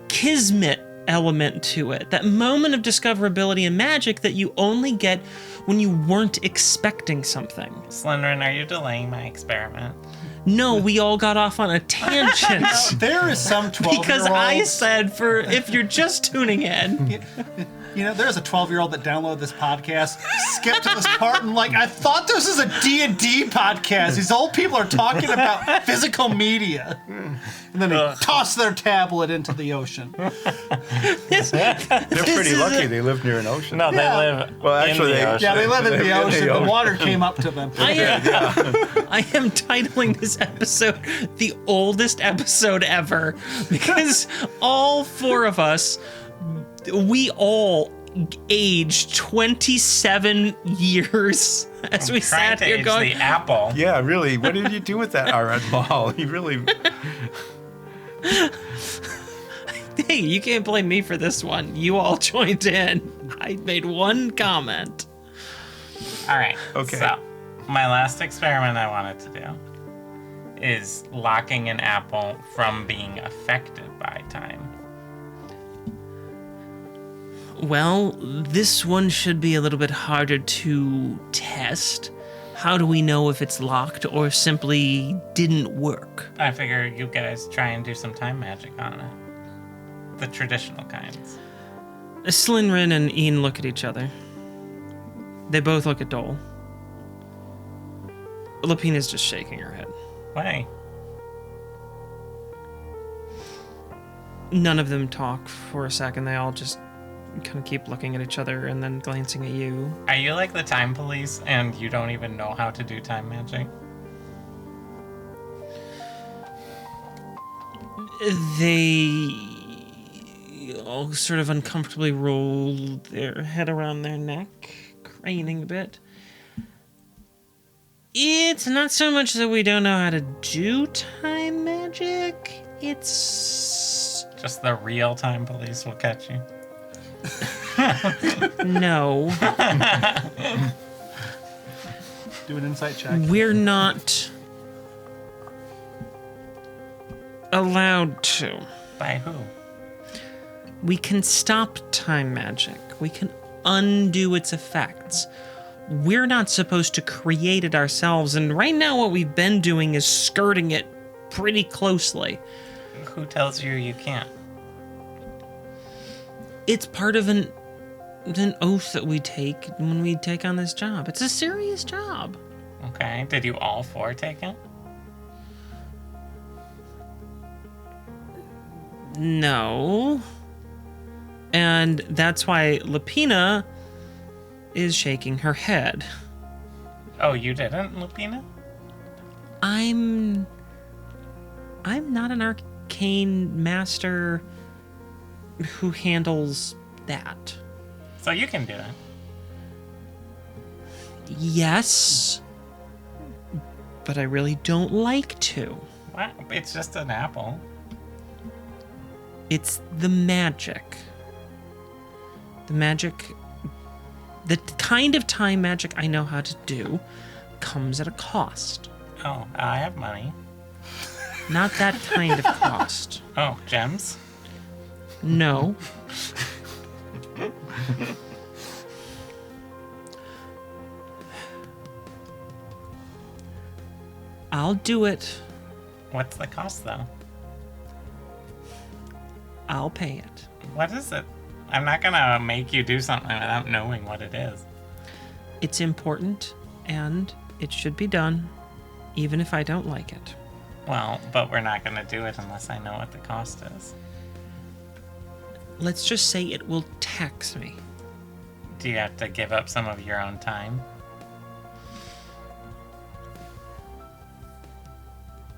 kismet element to it. That moment of discoverability and magic that you only get when you weren't expecting something. Slytherin, are you delaying my experiment? No, we all got off on a tangent. There is some 12-year-old... Because I said, for if you're just tuning in... You know, there's a 12-year-old that downloaded this podcast, skipped to this part, and like, I thought this was a D&D podcast. These old people are talking about physical media. And then they toss their tablet into the ocean. They're pretty lucky they live near an ocean. No, they live in the ocean. Yeah, they live in the ocean. The ocean. water came up to them. I am titling this episode the oldest episode ever, because all four of us, we all aged 27 years as we Trying sat to here age going, the apple. Yeah, really. What did you do with that R.Ed Ball? You really... hey, you can't blame me for this one. You all joined in. I made one comment. All right. Okay. So, my last experiment I wanted to do is locking an apple from being affected by time. Well, this one should be a little bit harder to test. How do we know if it's locked or simply didn't work? I figure you guys try and do some time magic on it. The traditional kinds. Slytherin and Ian look at each other. They both look at Dole. Lapina's just shaking her head. Why? None of them talk for a second. They all just kind of keep looking at each other and then glancing at you. Are you like the time police and you don't even know how to do time magic? They all sort of uncomfortably roll their head around their neck, craning a bit. It's not so much that we don't know how to do time magic. It's... Just the real time police will catch you. No. Do an insight check. We're not allowed to. By who? We can stop time magic. We can undo its effects. We're not supposed to create it ourselves, and right now what we've been doing is skirting it pretty closely. Who tells you you can't? It's part of an oath that we take when we take on this job. It's a serious job. Okay. Did you all four take it? No. And that's why Lapina is shaking her head. Oh, you didn't, Lupina? I'm not an arcane master who handles that. So you can do it. Yes, but I really don't like to. What? It's just an apple. It's the magic. The kind of time magic I know how to do comes at a cost. Oh, I have money. Not that kind of cost. Oh, gems? No. I'll do it. What's the cost, though? I'll pay it. What is it? I'm not gonna make you do something without knowing what it is. It's important, and it should be done, even if I don't like it. Well, but we're not gonna do it unless I know what the cost is. Let's just say it will tax me. Do you have to give up some of your own time?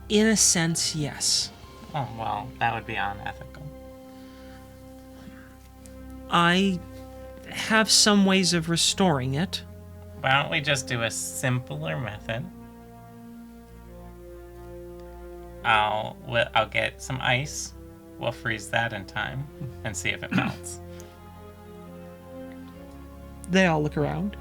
In a sense, yes. Oh, well, that would be unethical. I have some ways of restoring it. Why don't we just do a simpler method? I'll get some ice. We'll freeze that in time and see if it melts. They all look around.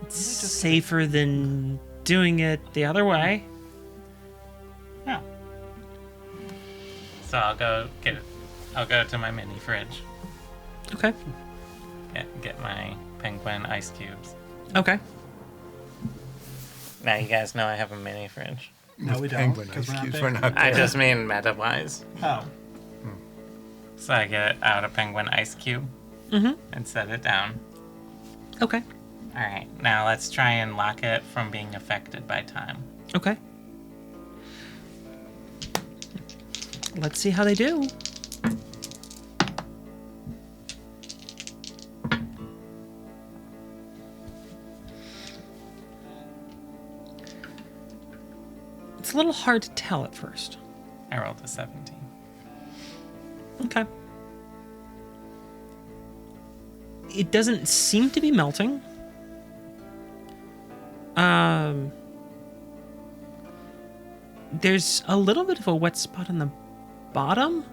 It's safer than doing it the other way. Yeah. So I'll go get it. I'll go to my mini fridge. Okay. Get my penguin ice cubes. Okay. Now you guys know I have a mini fridge. No, we don't. Penguin 'Cause ice we're not cubes. there. We're not I there. just mean meta-wise. Oh. So I get out a penguin ice cube and set it down. Okay. All right, now let's try and lock it from being affected by time. Okay. Let's see how they do. It's a little hard to tell at first. I rolled a 17. Okay. It doesn't seem to be melting. There's a little bit of a wet spot on the bottom,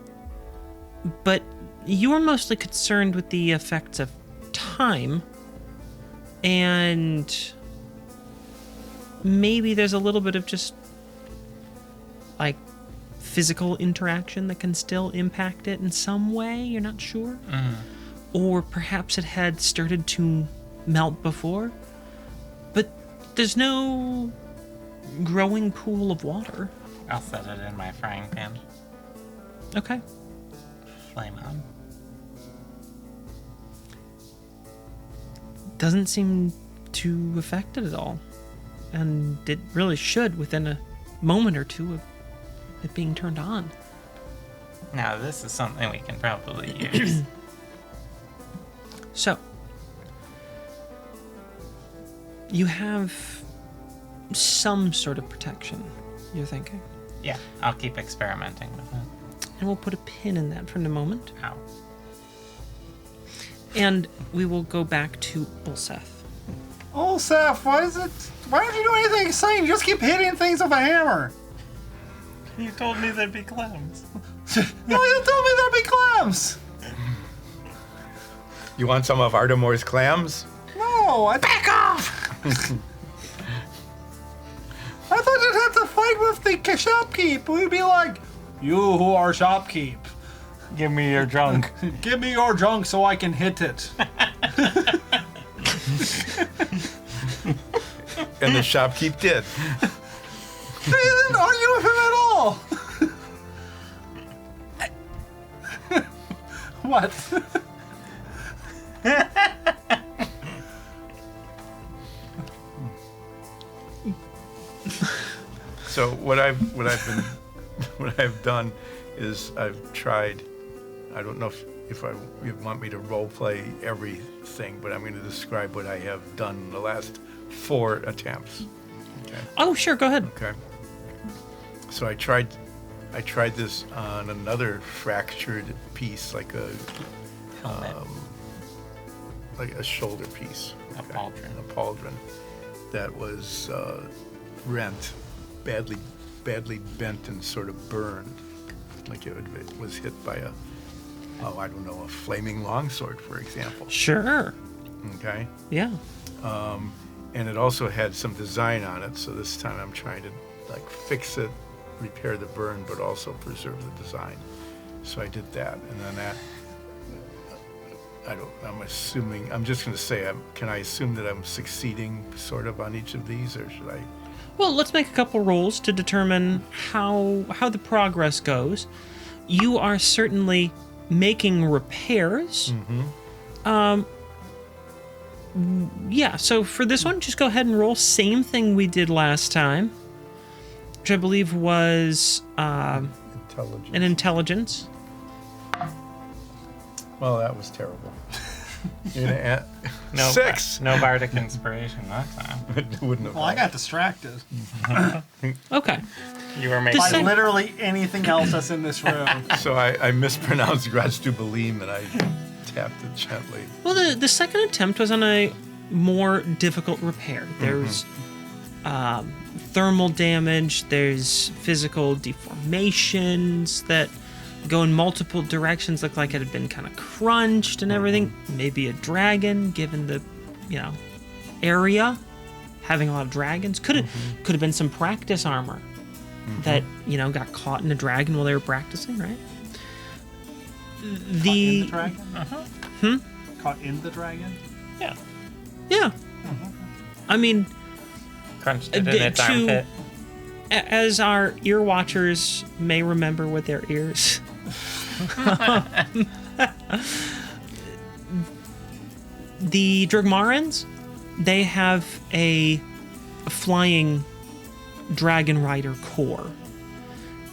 but you are mostly concerned with the effects of time, and maybe there's a little bit of just like physical interaction that can still impact it in some way. You're not sure. Or perhaps it had started to melt before, but there's no growing pool of water. I'll set it in my frying pan. Okay. Flame on. Doesn't seem to affect it at all. And it really should within a moment or two of it being turned on. Now this is something we can probably use. So, you have some sort of protection, you're thinking. Yeah, I'll keep experimenting with it. And we'll put a pin in that for the moment. Ow. And we will go back to Ulseth. Oh, Seth, why don't you do anything exciting? You just keep hitting things with a hammer. You told me there'd be clowns. No, you told me there'd be clams. You want some of Artemore's clams? No, back off. I thought you'd have to fight with the shopkeep. We'd be like, you who are shopkeep, Give me your junk. give me your junk so I can hit it. And the shopkeep did. They didn't argue with him at all. What? So what I've done is I've tried. I don't know if you want me to role play everything, but I'm going to describe what I have done in the last 4 attempts. Okay. Oh, sure, go ahead. Okay. So I tried this on another fractured piece, like a shoulder piece. A pauldron. A pauldron that was rent, badly bent and sort of burned, like it was hit by a flaming longsword, for example. Sure. Okay. Yeah. And it also had some design on it, so this time I'm trying to like fix it, repair the burn, but also preserve the design. So I did that, and then I'm assuming, I'm just going to say, can I assume that I'm succeeding sort of on each of these, or should I? Well, let's make a couple rolls to determine how the progress goes. You are certainly making repairs. Yeah, so for this one, just go ahead and roll. Same thing we did last time, which I believe was Intelligence. an intelligence. Well, that was terrible. You're gonna add No, 6. No bardic inspiration that time. It wouldn't have Well, I got distracted Okay. You were by making. Same. literally anything else that's in this room. So I mispronounced Gratstubalim and I tapped it gently. Well, the second attempt was on a more difficult repair. There's thermal damage, there's physical deformations that go in multiple directions, look like it had been kind of crunched and everything. Maybe a dragon, given the, area, having a lot of dragons. Could have been some practice armor that, got caught in a dragon while they were practicing, right? In the dragon? Caught in the dragon? Yeah. Yeah. I mean, Crunched it in The its two- armpit. as our ear watchers may remember with their ears, the Drugmarans, they have a flying dragon rider corps,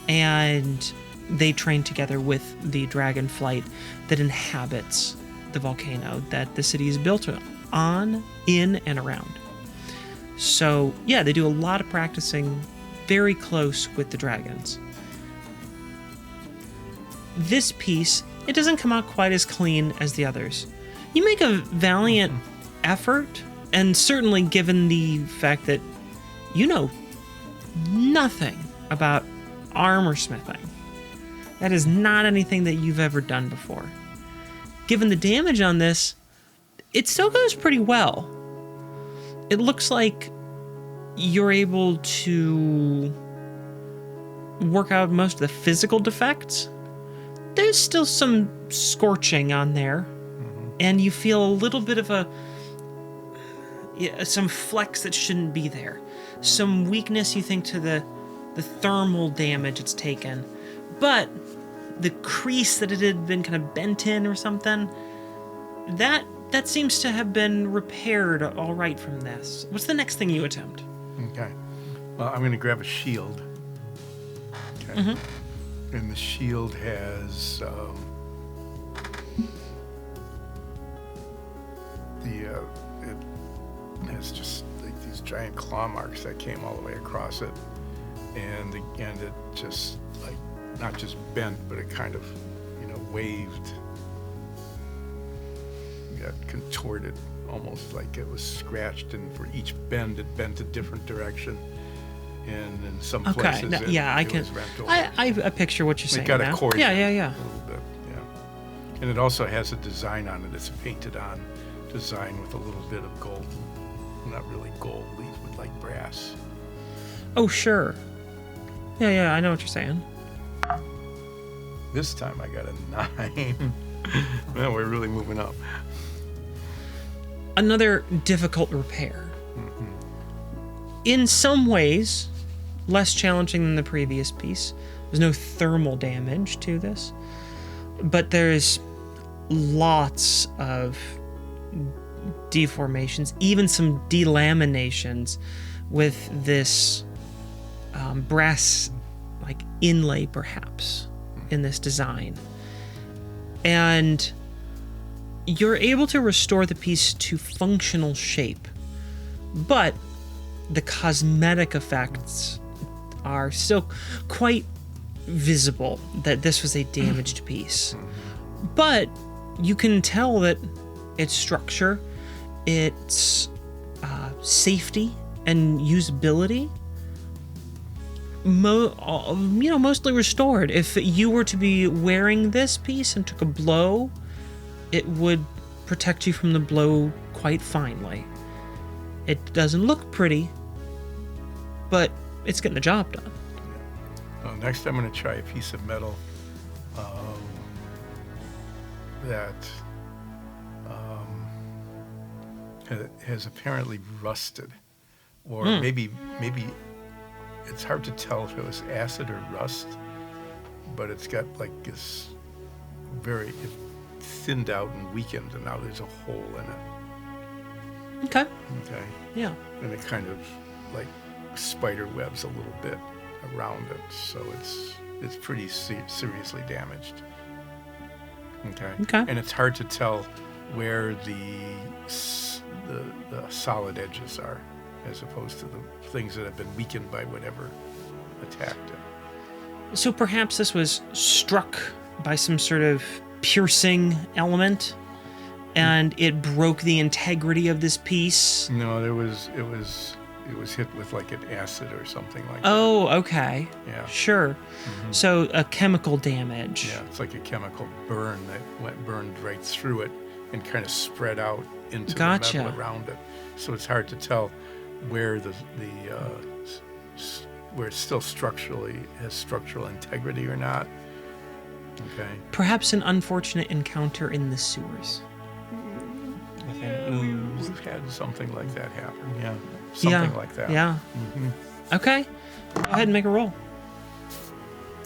and they train together with the dragon flight that inhabits the volcano that the city is built on, in, and around. So, yeah, they do a lot of practicing very close with the dragons. This piece, it doesn't come out quite as clean as the others. You make a valiant effort, and certainly given the fact that you know nothing about armor smithing, that is not anything that you've ever done before. Given the damage on this, it still goes pretty well. It looks like you're able to work out most of the physical defects. There's still some scorching on there, and you feel a little bit of some flex that shouldn't be there. Some weakness, you think, to the thermal damage it's taken. But the crease that it had been kind of bent in or something, that seems to have been repaired all right from this. What's the next thing you attempt? Okay. Well, I'm going to grab a shield. Okay. And the shield has it has just like these giant claw marks that came all the way across it, and again it just like not just bent, but it kind of waved. Got contorted, almost like it was scratched, and for each bend it bent a different direction, and in some places no, yeah, I it can. was rent over. I picture what you're saying. It got now. a cord. Yeah. A little bit, yeah. And it also has a design on it. It's a painted on design with a little bit of gold. Not really gold, with like brass. Oh, sure. Yeah, I know what you're saying. This time I got a 9. Well, we're really moving up. Another difficult repair. In some ways, less challenging than the previous piece. There's no thermal damage to this, but there's lots of deformations, even some delaminations with this brass like inlay perhaps in this design. And you're able to restore the piece to functional shape, but the cosmetic effects are still quite visible that this was a damaged piece. But you can tell that its structure, its safety and usability, mostly restored. If you were to be wearing this piece and took a blow, it would protect you from the blow quite finely. It doesn't look pretty, but it's getting the job done. Well, next I'm going to try a piece of metal that has apparently rusted, or maybe it's hard to tell if it was acid or rust, but it's got like this very thinned out and weakened, and now there's a hole in it. Okay. Okay. Yeah. And it kind of like spider webs a little bit around it, so it's pretty seriously damaged. Okay. Okay. And it's hard to tell where the solid edges are, as opposed to the things that have been weakened by whatever attacked it. So perhaps this was struck by some sort of piercing element, and it broke the integrity of this piece. No, it was hit with like an acid or something like that. Oh, okay. Yeah. Sure. So a chemical damage. Yeah, it's like a chemical burn that burned right through it and kind of spread out into the metal around it. So it's hard to tell where where it still structurally has structural integrity or not. Okay. Perhaps an unfortunate encounter in the sewers. We've had something like that happen. Yeah. Something like that. Yeah. Okay. Go ahead and make a roll.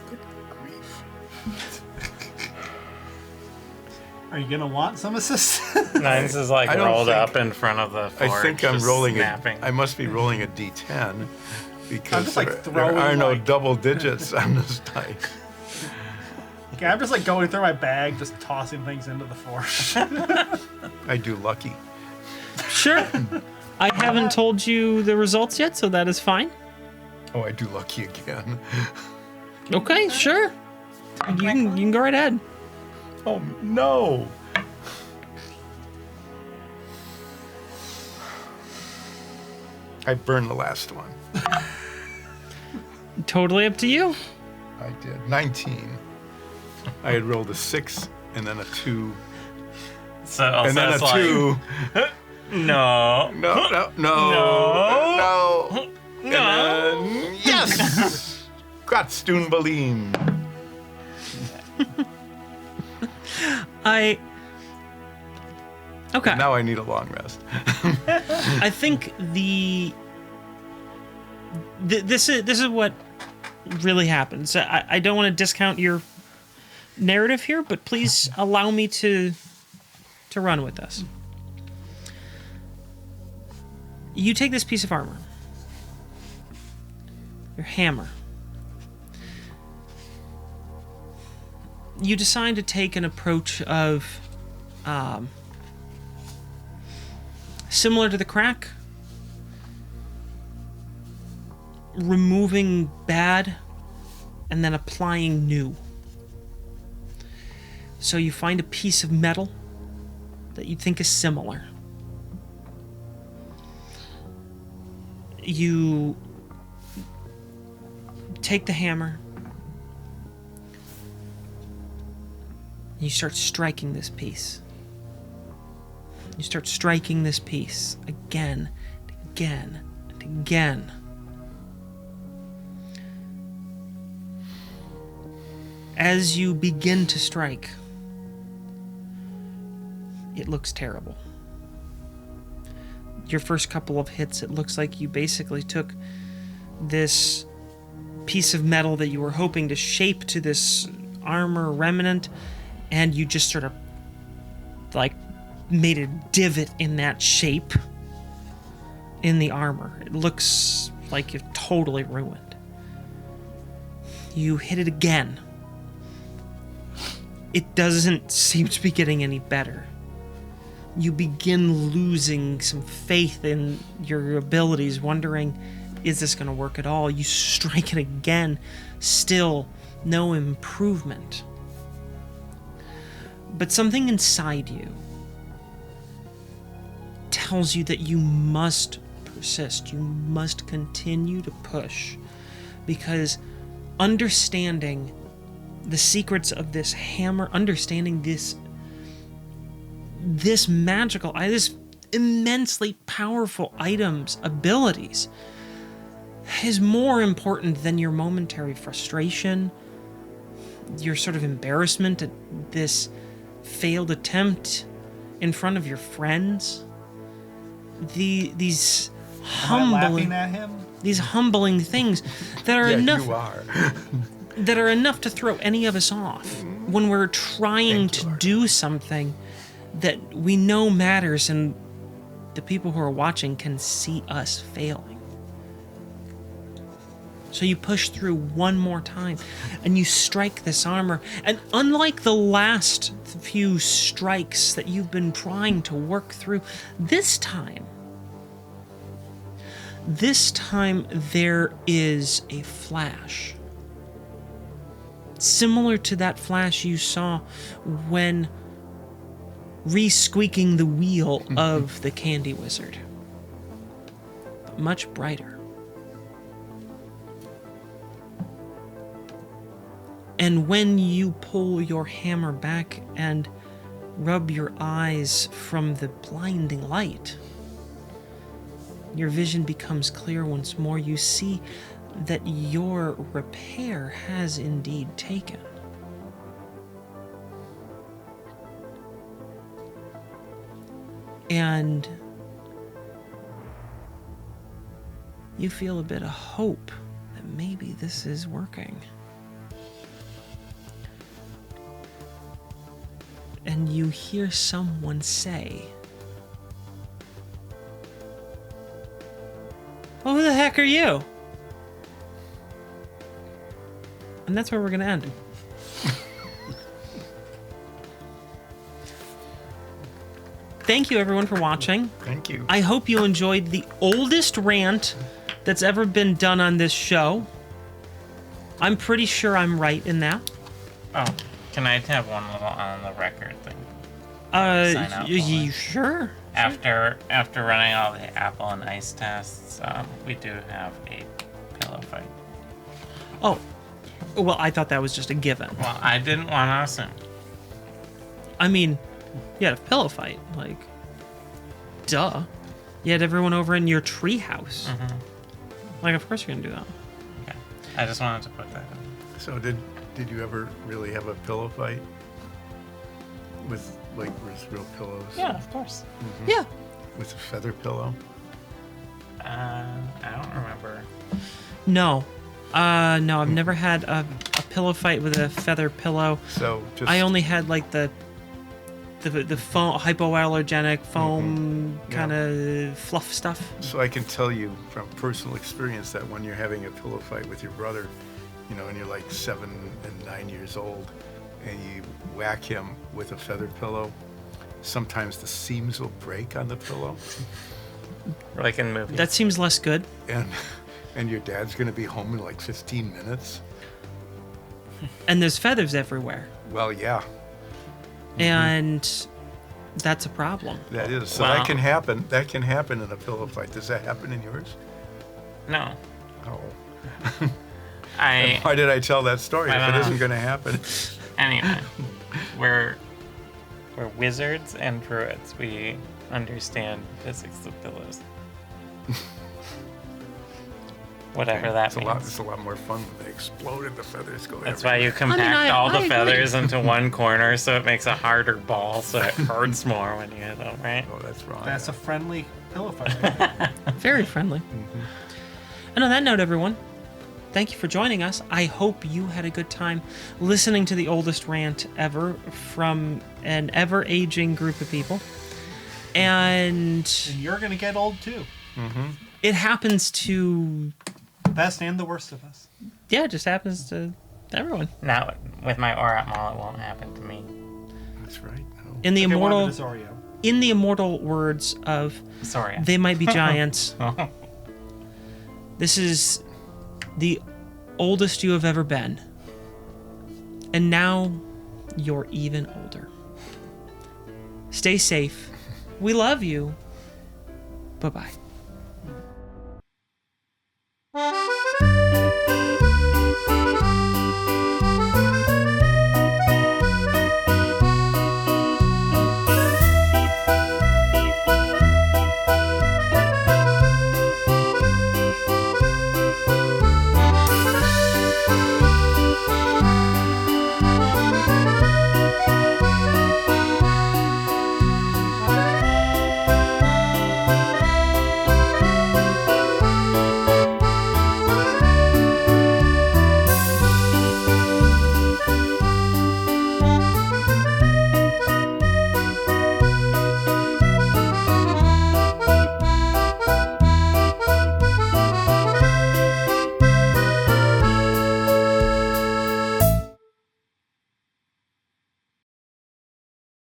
Good grief. Are you gonna want some assistance? Mine's is like I don't rolled think- up in front of the fork. I think I'm just rolling snapping. I must be rolling a D10 because just, like, there throwing, are no like- double digits on this dice. Okay, I'm just like going through my bag, just tossing things into the fork. I do lucky. Sure. I haven't told you the results yet, so that is fine. Oh, I do lucky again. Okay, sure. You can go right ahead. Oh no! I burned the last one. Totally up to you. I did 19. I had rolled a 6 and then a 2 So and then a it's like, 2. no. No. No. And then, yes! Gratstun Baleen. Okay. Now I need a long rest. I think this is what really happens. I don't want to discount your narrative here, but please allow me to run with this. You take this piece of armor, your hammer. You decide to take an approach of similar to the crack, removing bad and then applying new. So you find a piece of metal that you think is similar. You take the hammer. You start striking this piece. You start striking this piece again, and again, and again. As you begin to strike, it looks terrible. Your first couple of hits, it looks like you basically took this piece of metal that you were hoping to shape to this armor remnant, and you just sort of like made a divot in that shape in the armor. It looks like you're totally ruined. You hit it again. It doesn't seem to be getting any better. You begin losing some faith in your abilities, wondering, is this going to work at all? You strike it again, still no improvement. But something inside you tells you that you must persist. You must continue to push, because understanding the secrets of this hammer, understanding this magical, this immensely powerful item's abilities is more important than your momentary frustration, your sort of embarrassment at this failed attempt in front of your friends. These Am I laughing humbling, at him? these humbling things that are Yeah, enough you are. that are enough to throw any of us off when we're trying Thank you, to Art. do something that we know matters and the people who are watching can see us failing. So you push through one more time and you strike this armor. And unlike the last few strikes that you've been trying to work through, this time there is a flash. Similar to that flash you saw when re-squeaking the wheel of the Candy Wizard. But much brighter. And when you pull your hammer back and rub your eyes from the blinding light, your vision becomes clear once more. You see that your repair has indeed taken. And you feel a bit of hope that maybe this is working. And you hear someone say, "Well, who the heck are you?" And that's where we're going to end. Thank you, everyone, for watching. Thank you. I hope you enjoyed the oldest rant that's ever been done on this show. I'm pretty sure I'm right in that. Oh, can I have one little on the record thing? Sign out for it. Sure. After running all the apple and ice tests, we do have a pillow fight. Oh, well, I thought that was just a given. Well, I didn't want to assume. I mean, you had a pillow fight, like, duh. You had everyone over in your treehouse. Like, of course you're gonna do that. Okay. I just wanted to put that in. So did you ever really have a pillow fight with real pillows? Yeah, of course. Yeah. With a feather pillow? I don't remember. No. No, I've never had a pillow fight with a feather pillow. So just I only had like the foam, hypoallergenic foam Yeah. kind of fluff stuff. So I can tell you from personal experience that when you're having a pillow fight with your brother, you know, and you're like 7 and 9 years old, and you whack him with a feather pillow, sometimes the seams will break on the pillow, Like in movies. That seems less good. and your dad's gonna be home in like 15 minutes. And there's feathers everywhere. Well, yeah, And that's a problem. that is. So Wow. that can happen. That can happen in a pillow fight. Does that happen in yours? No. Oh. I Why did I tell that story I if don't it know. isn't going to happen? Anyway, we're wizards and druids. We understand physics of pillows. Whatever that It's a means. lot. It's a lot more fun when they explode and the feathers go That's everywhere. why you compact all I the agree. feathers into one corner so it makes a harder ball so it hurts more when you hit them, right? Oh, that's wrong. That's a friendly pillow fight. Very friendly. And on that note, everyone, thank you for joining us. I hope you had a good time listening to the oldest rant ever from an ever-aging group of people. And And you're gonna get old too. it happens to, The best and the worst of us. yeah, it just happens to everyone. Now, with my aura maul, it won't happen to me. That's right. No. In the Okay, one immortal, of it is Oreo. in the immortal words of Sorry. "They might be giants." This is the oldest you have ever been. And now you're even older. Stay safe. We love you. Bye-bye.